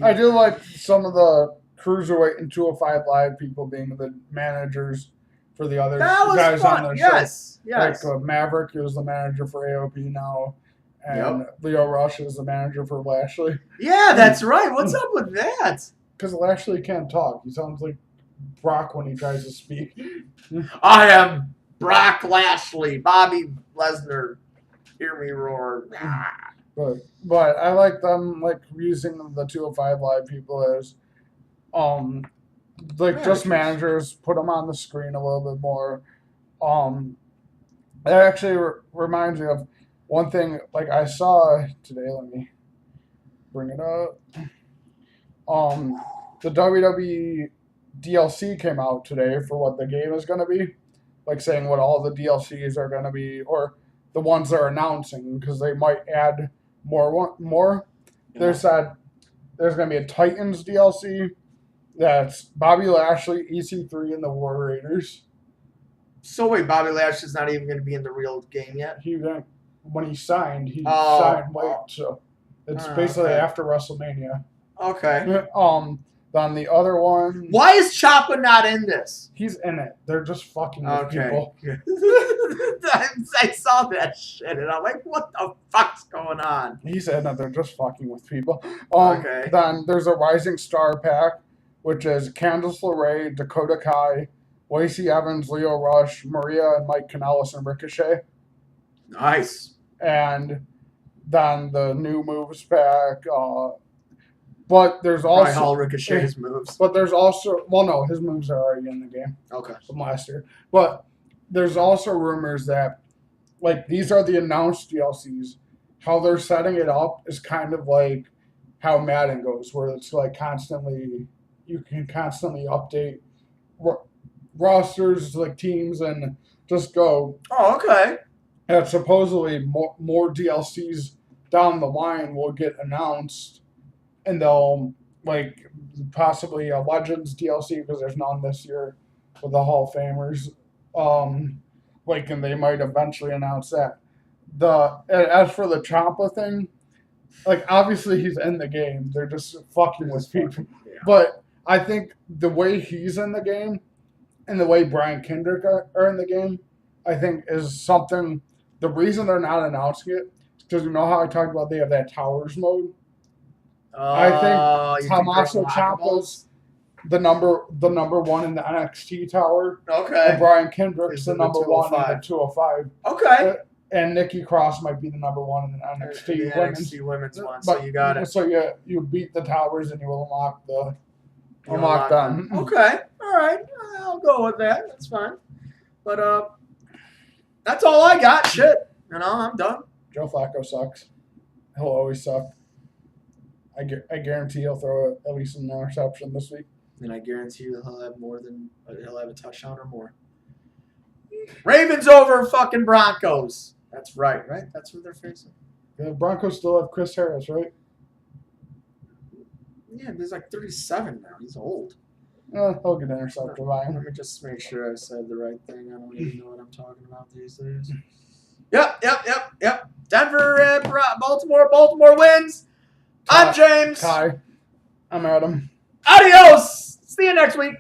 I do like some of the Cruiserweight and 205 Live people being the managers for the other guys fun. On the show. Yes. Like Maverick is the manager for AOP now. And Leo Rush is the manager for Lashley. Yeah, that's right. What's up with that? Because Lashley can't talk. He sounds like Brock when he tries to speak. I am Brock Lashley, Bobby Lesnar. Hear me roar. But I like them using the 205 Live people as just managers. Put them on the screen a little bit more. That actually reminds me of one thing, I saw today, let me bring it up. The WWE DLC came out today for what the game is going to be. Saying what all the DLCs are going to be, or the ones they're announcing, because they might add more. Yeah. There's going to be a Titans DLC. That's Bobby Lashley, EC3, and the War Raiders. So wait, Bobby Lashley's not even going to be in the real game yet? When he signed late, so it's basically after WrestleMania. Okay. On the other one, why is Ciampa not in this? He's in it. They're just fucking with people. I saw that shit and I'm like, what the fuck's going on? He's in it. They're just fucking with people. Okay. Then there's a Rising Star pack, which is Candice LeRae, Dakota Kai, Lacey Evans, Leo Rush, Maria and Mike Kanellis, and Ricochet. Nice. And then the new moves pack. But there's also all Ricochet's moves. But there's also his moves are already in the game. Okay. From last year. But there's also rumors that these are the announced DLCs. How they're setting it up is kind of like how Madden goes, where it's you can constantly update rosters, teams, and just go. Oh, okay. And supposedly more DLCs down the line will get announced, and they'll possibly a Legends DLC because there's none this year with the Hall of Famers. And they might eventually announce that. As for the Ciampa thing, obviously he's in the game. They're just fucking with people. Yeah. But I think the way he's in the game and the way Brian Kendrick are in the game, I think is something. The reason they're not announcing it is Because you know how I talked about they have that towers mode? I think Tommaso Ciampa's the number one in the NXT tower. Okay. And Brian Kendrick's the number 1 in the 205. Okay. And Nikki Cross might be the number 1 in the NXT women's one. So you got it. So you beat the towers and you will unlock them. Okay. All right. I'll go with that. That's fine. But that's all I got. Shit. I'm done. Joe Flacco sucks. He'll always suck. I guarantee he'll throw at least an interception this week. And I guarantee you he'll have a touchdown or more. Ravens over fucking Broncos. That's right? That's who they're facing. The Broncos still have Chris Harris, right? Yeah, he's like 37 now. He's old. He'll get intercepted by him. Let me just make sure I said the right thing. I don't even know what I'm talking about these days. Yep. Denver and Baltimore. Baltimore wins. I'm James. Hi. I'm Adam. Adios. See you next week.